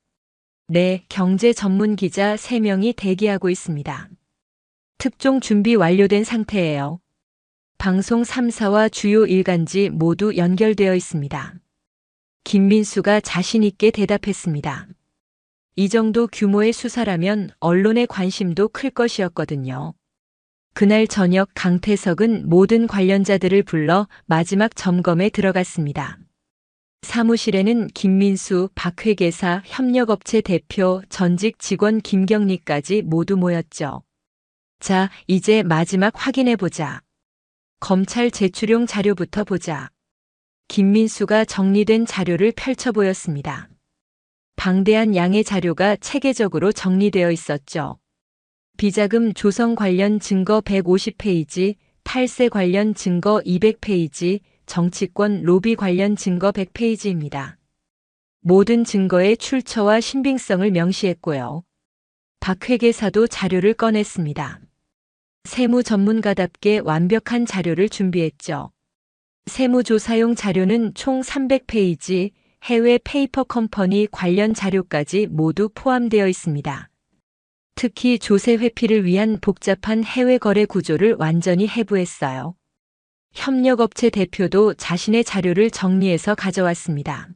네, 경제 전문 기자 3명이 대기하고 있습니다. 특종 준비 완료된 상태예요. 방송 3사와 주요 일간지 모두 연결되어 있습니다. 김민수가 자신 있게 대답했습니다. 이 정도 규모의 수사라면 언론의 관심도 클 것이었거든요. 그날 저녁 강태석은 모든 관련자들을 불러 마지막 점검에 들어갔습니다. 사무실에는 김민수, 박 회계사, 협력업체 대표, 전직 직원 김경리까지 모두 모였죠. 자, 이제 마지막 확인해보자. 검찰 제출용 자료부터 보자. 김민수가 정리된 자료를 펼쳐 보였습니다. 방대한 양의 자료가 체계적으로 정리되어 있었죠. 비자금 조성 관련 증거 150페이지, 탈세 관련 증거 200페이지, 정치권 로비 관련 증거 100페이지입니다. 모든 증거의 출처와 신빙성을 명시했고요. 박 회계사도 자료를 꺼냈습니다. 세무 전문가답게 완벽한 자료를 준비했죠. 세무조사용 자료는 총 300페이지, 해외 페이퍼 컴퍼니 관련 자료까지 모두 포함되어 있습니다. 특히 조세 회피를 위한 복잡한 해외 거래 구조를 완전히 해부했어요. 협력업체 대표도 자신의 자료를 정리해서 가져왔습니다.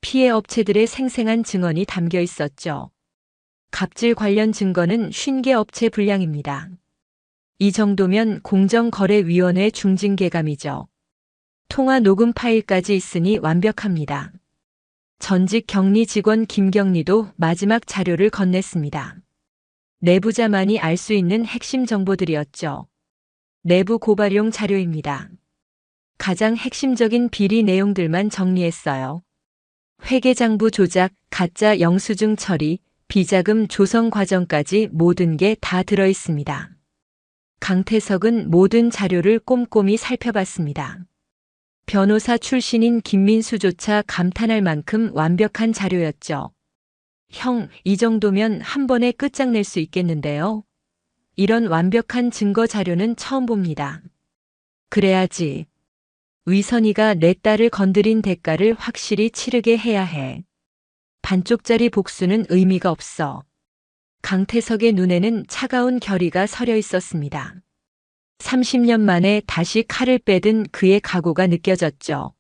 피해 업체들의 생생한 증언이 담겨 있었죠. 갑질 관련 증거는 50개 업체 분량입니다. 이 정도면 공정거래위원회 중징계감이죠. 통화 녹음 파일까지 있으니 완벽합니다. 전직 격리 직원 김경리도 마지막 자료를 건넸습니다. 내부자만이 알 수 있는 핵심 정보들이었죠. 내부 고발용 자료입니다. 가장 핵심적인 비리 내용들만 정리했어요. 회계장부 조작, 가짜 영수증 처리, 비자금 조성 과정까지 모든 게 다 들어 있습니다. 강태석은 모든 자료를 꼼꼼히 살펴봤습니다. 변호사 출신인 김민수조차 감탄할 만큼 완벽한 자료였죠. 형, 이 정도면 한 번에 끝장낼 수 있겠는데요? 이런 완벽한 증거 자료는 처음 봅니다. 그래야지. 위선이가 내 딸을 건드린 대가를 확실히 치르게 해야 해. 반쪽짜리 복수는 의미가 없어. 강태석의 눈에는 차가운 결의가 서려 있었습니다. 30년 만에 다시 칼을 빼든 그의 각오가 느껴졌죠.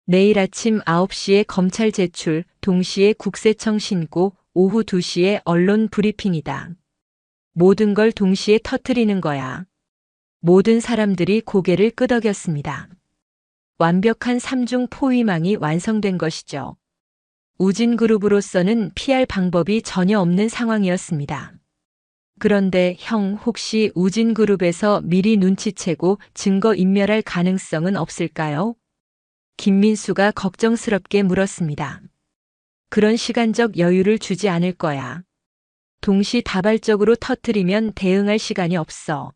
내일 아침 9시에 검찰 제출, 동시에 국세청 신고, 오후 2시에 언론 브리핑이다. 모든 걸 동시에 터뜨리는 거야. 모든 사람들이 고개를 끄덕였습니다. 완벽한 삼중 포위망이 완성된 것이죠. 우진그룹으로서는 피할 방법이 전혀 없는 상황이었습니다. 그런데 형, 혹시 우진그룹에서 미리 눈치채고 증거 인멸할 가능성은 없을까요? 김민수가 걱정스럽게 물었습니다. 그런 시간적 여유를 주지 않을 거야. 동시다발적으로 터뜨리면 대응할 시간이 없어.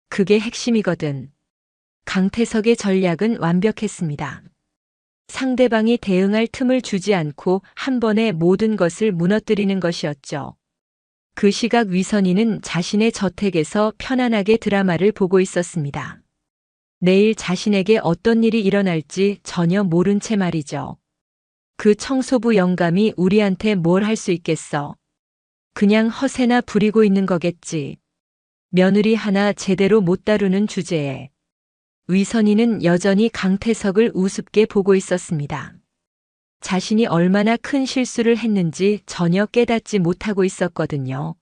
그게 핵심이거든. 강태석의 전략은 완벽했습니다. 상대방이 대응할 틈을 주지 않고 한 번에 모든 것을 무너뜨리는 것이었죠. 그 시각 위선이는 자신의 저택에서 편안하게 드라마를 보고 있었습니다. 내일 자신에게 어떤 일이 일어날지 전혀 모른 채 말이죠. 그 청소부 영감이 우리한테 뭘 할 수 있겠어. 그냥 허세나 부리고 있는 거겠지. 며느리 하나 제대로 못 다루는 주제에. 위선이는 여전히 강태석을 우습게 보고 있었습니다. 자신이 얼마나 큰 실수를 했는지 전혀 깨닫지 못하고 있었거든요.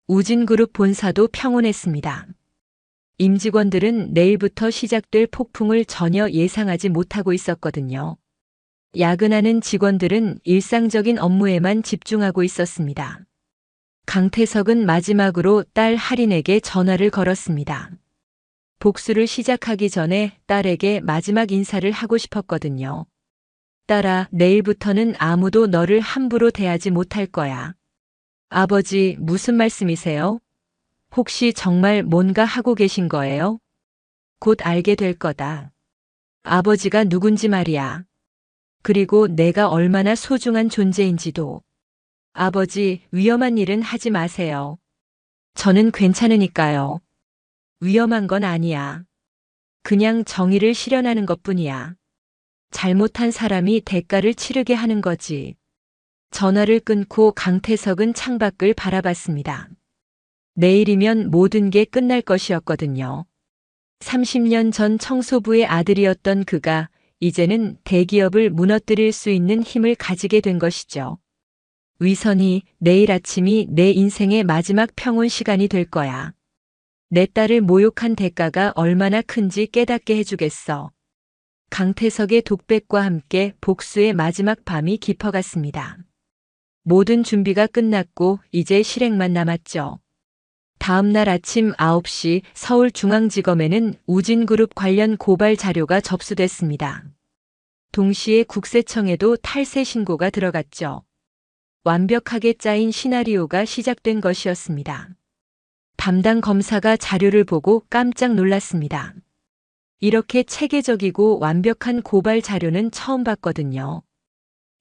우진그룹 본사도 평온했습니다. 임직원들은 내일부터 시작될 폭풍을 전혀 예상하지 못하고 있었거든요. 야근하는 직원들은 일상적인 업무에만 집중하고 있었습니다. 강태석은 마지막으로 딸 할인에게 전화를 걸었습니다. 복수를 시작하기 전에 딸에게 마지막 인사를 하고 싶었거든요. 딸아, 내일부터는 아무도 너를 함부로 대하지 못할 거야. 아버지, 무슨 말씀이세요? 혹시 정말 뭔가 하고 계신 거예요? 곧 알게 될 거다. 아버지가 누군지 말이야. 그리고 내가 얼마나 소중한 존재인지도. 아버지, 위험한 일은 하지 마세요. 저는 괜찮으니까요. 위험한 건 아니야. 그냥 정의를 실현하는 것뿐이야. 잘못한 사람이 대가를 치르게 하는 거지. 전화를 끊고 강태석은 창밖을 바라봤습니다. 내일이면 모든 게 끝날 것이었거든요. 30년 전 청소부의 아들이었던 그가 이제는 대기업을 무너뜨릴 수 있는 힘을 가지게 된 것이죠. 위선이, 내일 아침이 내 인생의 마지막 평온 시간이 될 거야. 내 딸을 모욕한 대가가 얼마나 큰지 깨닫게 해주겠어. 강태석의 독백과 함께 복수의 마지막 밤이 깊어갔습니다. 모든 준비가 끝났고 이제 실행만 남았죠. 다음 날 아침 9시 서울중앙지검에는 우진그룹 관련 고발 자료가 접수됐습니다. 동시에 국세청에도 탈세 신고가 들어갔죠. 완벽하게 짜인 시나리오가 시작된 것이었습니다. 담당 검사가 자료를 보고 깜짝 놀랐습니다. 이렇게 체계적이고 완벽한 고발 자료는 처음 봤거든요.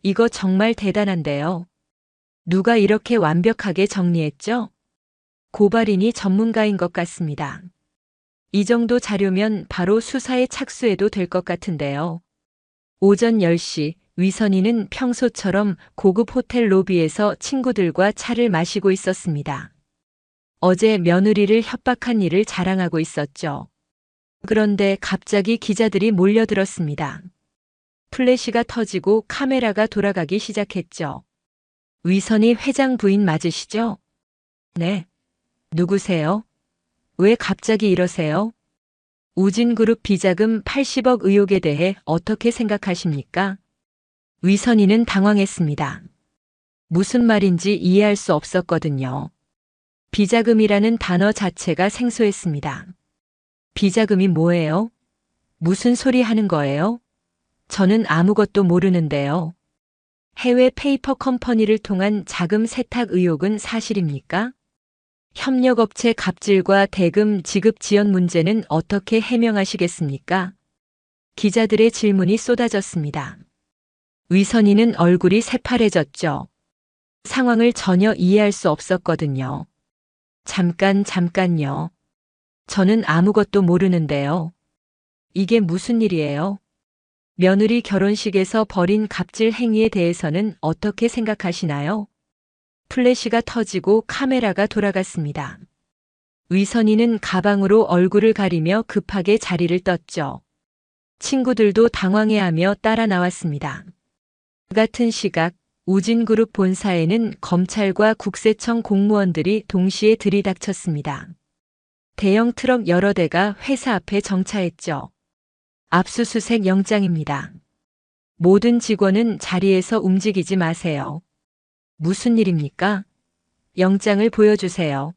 이거 정말 대단한데요. 누가 이렇게 완벽하게 정리했죠? 고발인이 전문가인 것 같습니다. 이 정도 자료면 바로 수사에 착수해도 될 것 같은데요. 오전 10시 위선이는 평소처럼 고급 호텔 로비에서 친구들과 차를 마시고 있었습니다. 어제 며느리를 협박한 일을 자랑하고 있었죠. 그런데 갑자기 기자들이 몰려들었습니다. 플래시가 터지고 카메라가 돌아가기 시작했죠. 위선이 회장 부인 맞으시죠? 네. 누구세요? 왜 갑자기 이러세요? 우진그룹 비자금 80억 의혹에 대해 어떻게 생각하십니까? 위선이는 당황했습니다. 무슨 말인지 이해할 수 없었거든요. 비자금이라는 단어 자체가 생소했습니다. 비자금이 뭐예요? 무슨 소리 하는 거예요? 저는 아무것도 모르는데요. 해외 페이퍼 컴퍼니를 통한 자금 세탁 의혹은 사실입니까? 협력업체 갑질과 대금 지급 지연 문제는 어떻게 해명하시겠습니까? 기자들의 질문이 쏟아졌습니다. 위선이는 얼굴이 새파래졌죠. 상황을 전혀 이해할 수 없었거든요. 잠깐요. 저는 아무것도 모르는데요. 이게 무슨 일이에요? 며느리 결혼식에서 벌인 갑질 행위에 대해서는 어떻게 생각하시나요? 플래시가 터지고 카메라가 돌아갔습니다. 위선이는 가방으로 얼굴을 가리며 급하게 자리를 떴죠. 친구들도 당황해하며 따라 나왔습니다. 같은 시각 우진그룹 본사에는 검찰과 국세청 공무원들이 동시에 들이닥쳤습니다. 대형 트럭 여러 대가 회사 앞에 정차했죠. 압수수색 영장입니다. 모든 직원은 자리에서 움직이지 마세요. 무슨 일입니까? 영장을 보여주세요.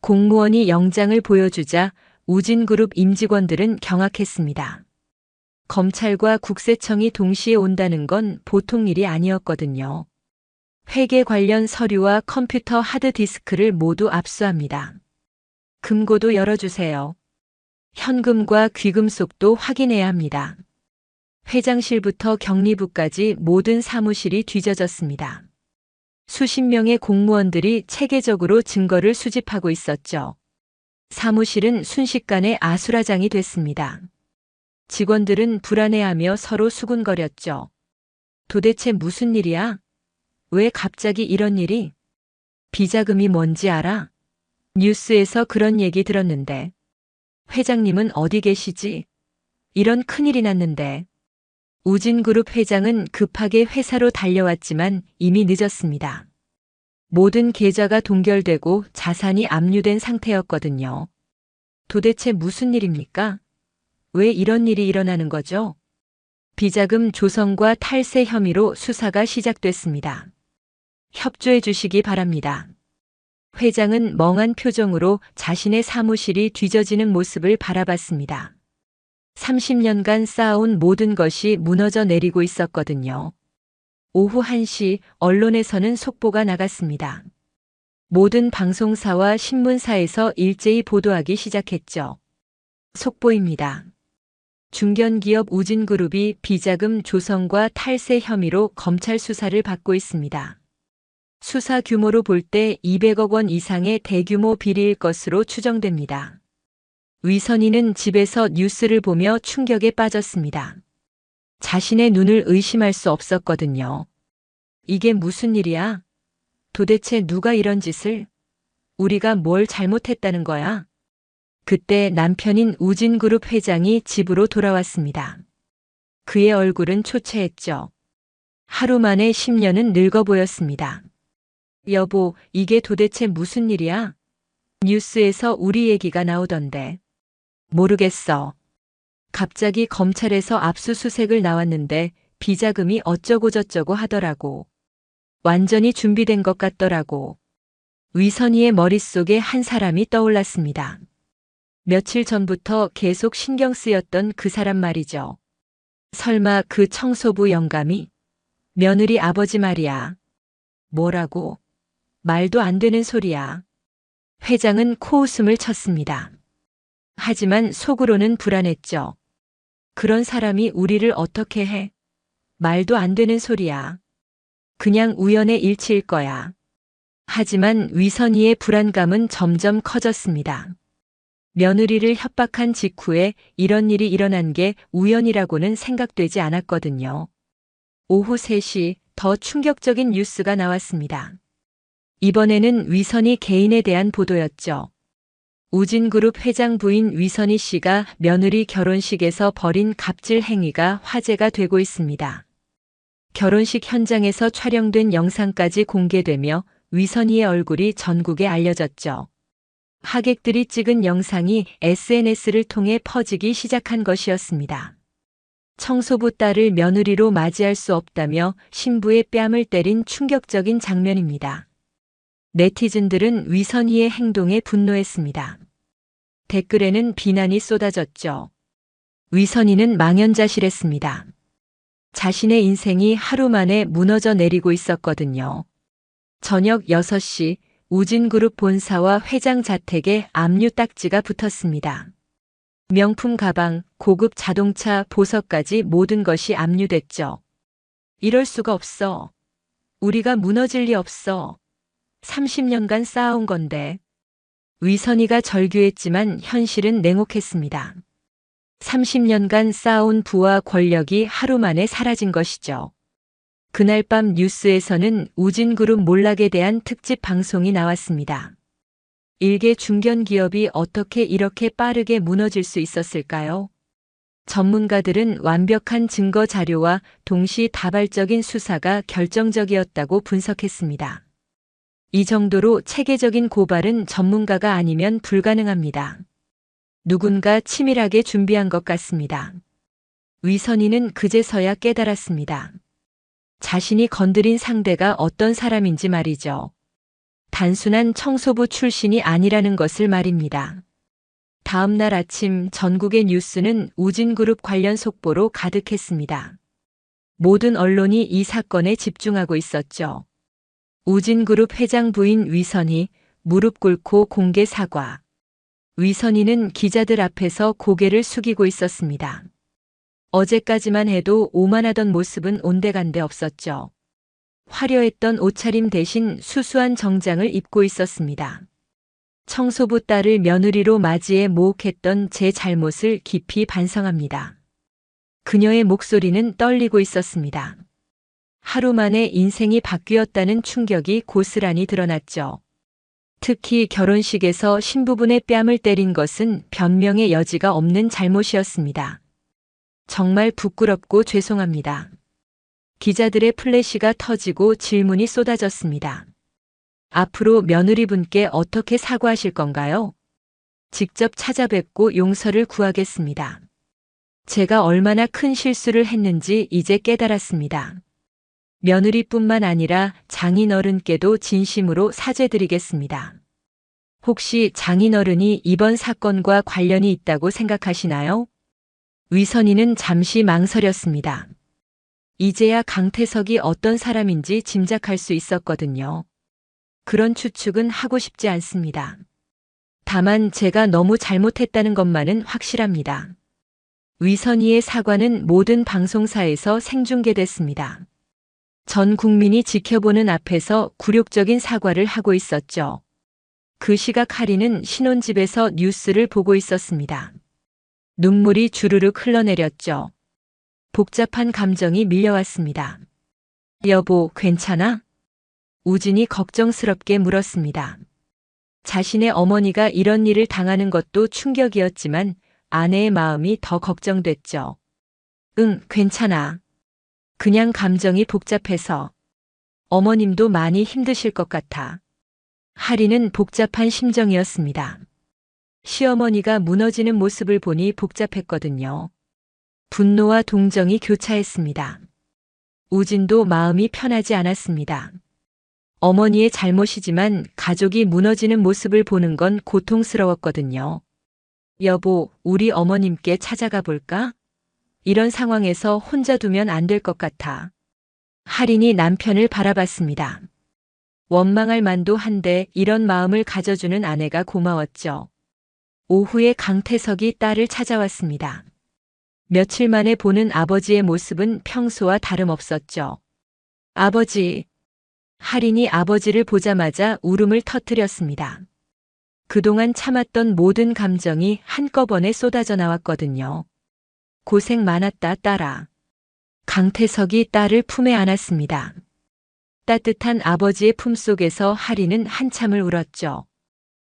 공무원이 영장을 보여주자 우진그룹 임직원들은 경악했습니다. 검찰과 국세청이 동시에 온다는 건 보통 일이 아니었거든요. 회계 관련 서류와 컴퓨터 하드디스크를 모두 압수합니다. 금고도 열어주세요. 현금과 귀금속도 확인해야 합니다. 회장실부터 격리부까지 모든 사무실이 뒤져졌습니다. 수십 명의 공무원들이 체계적으로 증거를 수집하고 있었죠. 사무실은 순식간에 아수라장이 됐습니다. 직원들은 불안해하며 서로 수군거렸죠. 도대체 무슨 일이야? 왜 갑자기 이런 일이? 비자금이 뭔지 알아? 뉴스에서 그런 얘기 들었는데. 회장님은 어디 계시지? 이런 큰일이 났는데. 우진그룹 회장은 급하게 회사로 달려왔지만 이미 늦었습니다. 모든 계좌가 동결되고 자산이 압류된 상태였거든요. 도대체 무슨 일입니까? 왜 이런 일이 일어나는 거죠? 비자금 조성과 탈세 혐의로 수사가 시작됐습니다. 협조해 주시기 바랍니다. 회장은 멍한 표정으로 자신의 사무실이 뒤져지는 모습을 바라봤습니다. 30년간 쌓아온 모든 것이 무너져 내리고 있었거든요. 오후 1시 언론에서는 속보가 나갔습니다. 모든 방송사와 신문사에서 일제히 보도하기 시작했죠. 속보입니다. 중견기업 우진그룹이 비자금 조성과 탈세 혐의로 검찰 수사를 받고 있습니다. 수사 규모로 볼 때 200억 원 이상의 대규모 비리일 것으로 추정됩니다. 위선희는 집에서 뉴스를 보며 충격에 빠졌습니다. 자신의 눈을 의심할 수 없었거든요. 이게 무슨 일이야? 도대체 누가 이런 짓을? 우리가 뭘 잘못했다는 거야? 그때 남편인 우진그룹 회장이 집으로 돌아왔습니다. 그의 얼굴은 초췌했죠. 하루 만에 10년은 늙어 보였습니다. 여보, 이게 도대체 무슨 일이야? 뉴스에서 우리 얘기가 나오던데. 모르겠어. 갑자기 검찰에서 압수수색을 나왔는데 비자금이 어쩌고저쩌고 하더라고. 완전히 준비된 것 같더라고. 위선희의 머릿속에 한 사람이 떠올랐습니다. 며칠 전부터 계속 신경 쓰였던 그 사람 말이죠. 설마 그 청소부 영감이? 며느리 아버지 말이야. 뭐라고? 말도 안 되는 소리야. 회장은 코웃음을 쳤습니다. 하지만 속으로는 불안했죠. 그런 사람이 우리를 어떻게 해? 말도 안 되는 소리야. 그냥 우연의 일치일 거야. 하지만 위선희의 불안감은 점점 커졌습니다. 며느리를 협박한 직후에 이런 일이 일어난 게 우연이라고는 생각되지 않았거든요. 오후 3시 더 충격적인 뉴스가 나왔습니다. 이번에는 위선희 개인에 대한 보도였죠. 우진그룹 회장 부인 위선희 씨가 며느리 결혼식에서 벌인 갑질 행위가 화제가 되고 있습니다. 결혼식 현장에서 촬영된 영상까지 공개되며 위선희의 얼굴이 전국에 알려졌죠. 하객들이 찍은 영상이 SNS를 통해 퍼지기 시작한 것이었습니다. 청소부 딸을 며느리로 맞이할 수 없다며 신부의 뺨을 때린 충격적인 장면입니다. 네티즌들은 위선희의 행동에 분노했습니다. 댓글에는 비난이 쏟아졌죠. 위선희는 망연자실했습니다. 자신의 인생이 하루 만에 무너져 내리고 있었거든요. 저녁 6시 우진그룹 본사와 회장 자택에 압류 딱지가 붙었습니다. 명품 가방, 고급 자동차, 보석까지 모든 것이 압류됐죠. 이럴 수가 없어. 우리가 무너질 리 없어. 30년간 쌓아온 건데. 위선희가 절규했지만 현실은 냉혹했습니다. 30년간 쌓아온 부와 권력이 하루 만에 사라진 것이죠. 그날 밤 뉴스에서는 우진그룹 몰락에 대한 특집 방송이 나왔습니다. 일개 중견기업이 어떻게 이렇게 빠르게 무너질 수 있었을까요? 전문가들은 완벽한 증거 자료와 동시다발적인 수사가 결정적이었다고 분석했습니다. 이 정도로 체계적인 고발은 전문가가 아니면 불가능합니다. 누군가 치밀하게 준비한 것 같습니다. 위선희는 그제서야 깨달았습니다. 자신이 건드린 상대가 어떤 사람인지 말이죠. 단순한 청소부 출신이 아니라는 것을 말입니다. 다음 날 아침 전국의 뉴스는 우진그룹 관련 속보로 가득했습니다. 모든 언론이 이 사건에 집중하고 있었죠. 우진그룹 회장 부인 위선희, 무릎 꿇고 공개 사과. 위선희는 기자들 앞에서 고개를 숙이고 있었습니다. 어제까지만 해도 오만하던 모습은 온데간데 없었죠. 화려했던 옷차림 대신 수수한 정장을 입고 있었습니다. 청소부 딸을 며느리로 맞이해 모욕했던 제 잘못을 깊이 반성합니다. 그녀의 목소리는 떨리고 있었습니다. 하루 만에 인생이 바뀌었다는 충격이 고스란히 드러났죠. 특히 결혼식에서 신부분의 뺨을 때린 것은 변명의 여지가 없는 잘못이었습니다. 정말 부끄럽고 죄송합니다. 기자들의 플래시가 터지고 질문이 쏟아졌습니다. 앞으로 며느리분께 어떻게 사과하실 건가요? 직접 찾아뵙고 용서를 구하겠습니다. 제가 얼마나 큰 실수를 했는지 이제 깨달았습니다. 며느리뿐만 아니라 장인어른께도 진심으로 사죄드리겠습니다. 혹시 장인어른이 이번 사건과 관련이 있다고 생각하시나요? 위선이는 잠시 망설였습니다. 이제야 강태석이 어떤 사람인지 짐작할 수 있었거든요. 그런 추측은 하고 싶지 않습니다. 다만 제가 너무 잘못했다는 것만은 확실합니다. 위선이의 사과는 모든 방송사에서 생중계됐습니다. 전 국민이 지켜보는 앞에서 굴욕적인 사과를 하고 있었죠. 그 시각 하리는 신혼집에서 뉴스를 보고 있었습니다. 눈물이 주르륵 흘러내렸죠. 복잡한 감정이 밀려왔습니다. 여보, 괜찮아? 우진이 걱정스럽게 물었습니다. 자신의 어머니가 이런 일을 당하는 것도 충격이었지만 아내의 마음이 더 걱정됐죠. 응, 괜찮아. 그냥 감정이 복잡해서. 어머님도 많이 힘드실 것 같아. 하리는 복잡한 심정이었습니다. 시어머니가 무너지는 모습을 보니 복잡했거든요. 분노와 동정이 교차했습니다. 우진도 마음이 편하지 않았습니다. 어머니의 잘못이지만 가족이 무너지는 모습을 보는 건 고통스러웠거든요. 여보, 우리 어머님께 찾아가 볼까? 이런 상황에서 혼자 두면 안 될 것 같아. 할인이 남편을 바라봤습니다. 원망할 만도 한데 이런 마음을 가져주는 아내가 고마웠죠. 오후에 강태석이 딸을 찾아왔습니다. 며칠 만에 보는 아버지의 모습은 평소와 다름없었죠. 아버지. 할인이 아버지를 보자마자 울음을 터뜨렸습니다. 그동안 참았던 모든 감정이 한꺼번에 쏟아져 나왔거든요. 고생 많았다, 딸아. 강태석이 딸을 품에 안았습니다. 따뜻한 아버지의 품속에서 할인은 한참을 울었죠.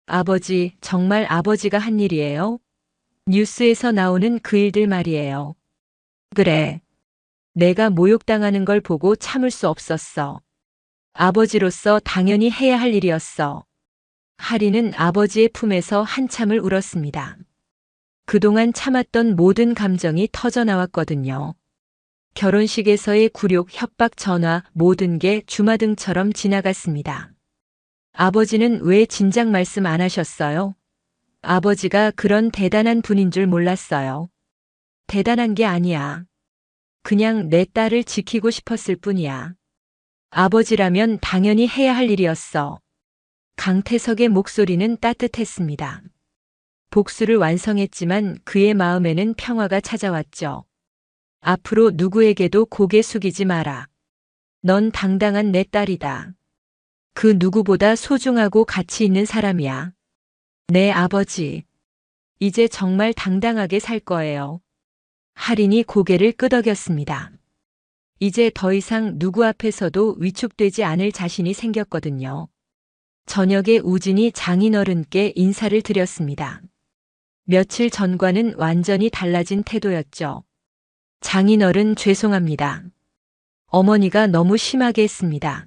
아버지, 정말 아버지가 한 일이에요? 뉴스에서 나오는 그 일들 말이에요. 그래. 내가 모욕당하는 걸 보고 참을 수 없었어. 아버지로서 당연히 해야 할 일이었어. 할인은 아버지의 품에서 한참을 울었습니다. 그동안 참았던 모든 감정이 터져 나왔거든요. 결혼식에서의 굴욕, 협박, 전화, 모든 게 주마등처럼 지나갔습니다. 아버지는 왜 진작 말씀 안 하셨어요? 아버지가 그런 대단한 분인 줄 몰랐어요. 대단한 게 아니야. 그냥 내 딸을 지키고 싶었을 뿐이야. 아버지라면 당연히 해야 할 일이었어. 강태석의 목소리는 따뜻했습니다. 복수를 완성했지만 그의 마음에는 평화가 찾아왔죠. 앞으로 누구에게도 고개 숙이지 마라. 넌 당당한 내 딸이다. 그 누구보다 소중하고 가치 있는 사람이야. 내 아버지. 이제 정말 당당하게 살 거예요. 할인이 고개를 끄덕였습니다. 이제 더 이상 누구 앞에서도 위축되지 않을 자신이 생겼거든요. 저녁에 우진이 장인어른께 인사를 드렸습니다. 며칠 전과는 완전히 달라진 태도였죠. 장인어른 죄송합니다. 어머니가 너무 심하게 했습니다.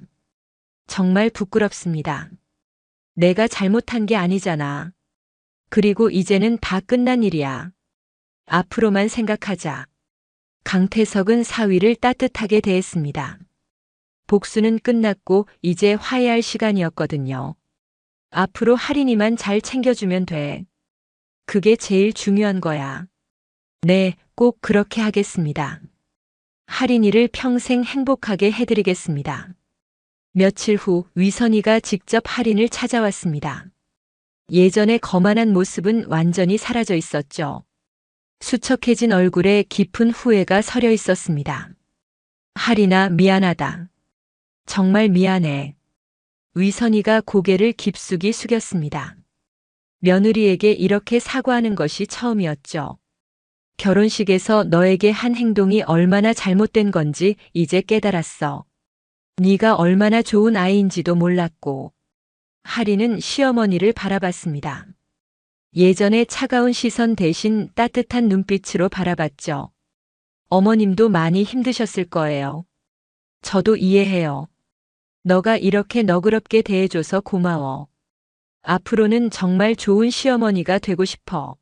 정말 부끄럽습니다. 내가 잘못한 게 아니잖아. 그리고 이제는 다 끝난 일이야. 앞으로만 생각하자. 강태석은 사위를 따뜻하게 대했습니다. 복수는 끝났고 이제 화해할 시간이었거든요. 앞으로 할인이만 잘 챙겨주면 돼. 그게 제일 중요한 거야. 네, 꼭 그렇게 하겠습니다. 할인이를 평생 행복하게 해드리겠습니다. 며칠 후 위선이가 직접 할인을 찾아왔습니다. 예전의 거만한 모습은 완전히 사라져 있었죠. 수척해진 얼굴에 깊은 후회가 서려 있었습니다. 할인아, 미안하다. 정말 미안해. 위선이가 고개를 깊숙이 숙였습니다. 며느리에게 이렇게 사과하는 것이 처음이었죠. 결혼식에서 너에게 한 행동이 얼마나 잘못된 건지 이제 깨달았어. 네가 얼마나 좋은 아이인지도 몰랐고. 할인은 시어머니를 바라봤습니다. 예전의 차가운 시선 대신 따뜻한 눈빛으로 바라봤죠. 어머님도 많이 힘드셨을 거예요. 저도 이해해요. 너가 이렇게 너그럽게 대해줘서 고마워. 앞으로는 정말 좋은 시어머니가 되고 싶어.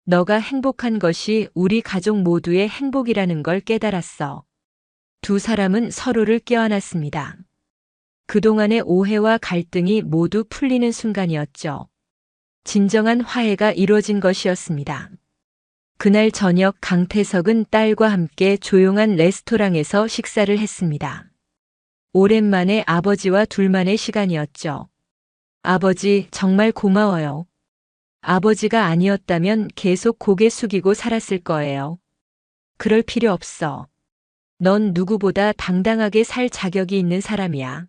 너가 행복한 것이 우리 가족 모두의 행복이라는 걸 깨달았어. 두 사람은 서로를 껴안았습니다. 그동안의 오해와 갈등이 모두 풀리는 순간이었죠. 진정한 화해가 이루어진 것이었습니다. 그날 저녁 강태석은 딸과 함께 조용한 레스토랑에서 식사를 했습니다. 오랜만에 아버지와 둘만의 시간이었죠. 아버지, 정말 고마워요. 아버지가 아니었다면 계속 고개 숙이고 살았을 거예요. 그럴 필요 없어. 넌 누구보다 당당하게 살 자격이 있는 사람이야.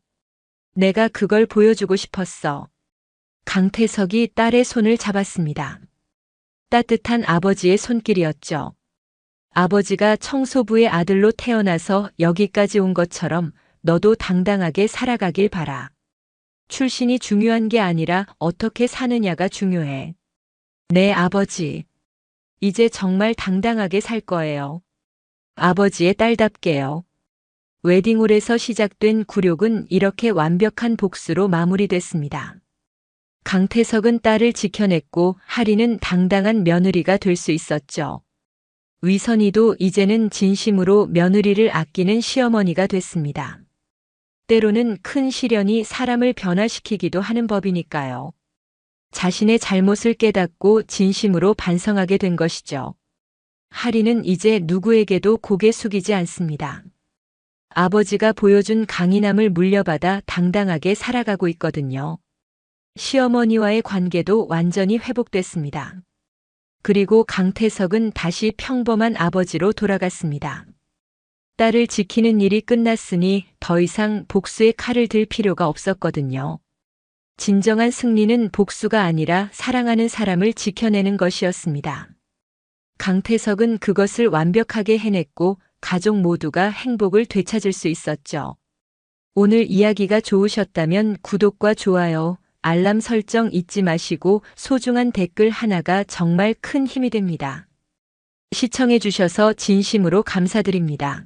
내가 그걸 보여주고 싶었어. 강태석이 딸의 손을 잡았습니다. 따뜻한 아버지의 손길이었죠. 아버지가 청소부의 아들로 태어나서 여기까지 온 것처럼 너도 당당하게 살아가길 바라. 출신이 중요한 게 아니라 어떻게 사느냐가 중요해. 네, 아버지. 이제 정말 당당하게 살 거예요. 아버지의 딸답게요. 웨딩홀에서 시작된 굴욕은 이렇게 완벽한 복수로 마무리됐습니다. 강태석은 딸을 지켜냈고 하리는 당당한 며느리가 될 수 있었죠. 위선이도 이제는 진심으로 며느리를 아끼는 시어머니가 됐습니다. 때로는 큰 시련이 사람을 변화시키기도 하는 법이니까요. 자신의 잘못을 깨닫고 진심으로 반성하게 된 것이죠. 하리는 이제 누구에게도 고개 숙이지 않습니다. 아버지가 보여준 강인함을 물려받아 당당하게 살아가고 있거든요. 시어머니와의 관계도 완전히 회복됐습니다. 그리고 강태석은 다시 평범한 아버지로 돌아갔습니다. 딸을 지키는 일이 끝났으니 더 이상 복수의 칼을 들 필요가 없었거든요. 진정한 승리는 복수가 아니라 사랑하는 사람을 지켜내는 것이었습니다. 강태석은 그것을 완벽하게 해냈고 가족 모두가 행복을 되찾을 수 있었죠. 오늘 이야기가 좋으셨다면 구독과 좋아요, 알람 설정 잊지 마시고 소중한 댓글 하나가 정말 큰 힘이 됩니다. 시청해 주셔서 진심으로 감사드립니다.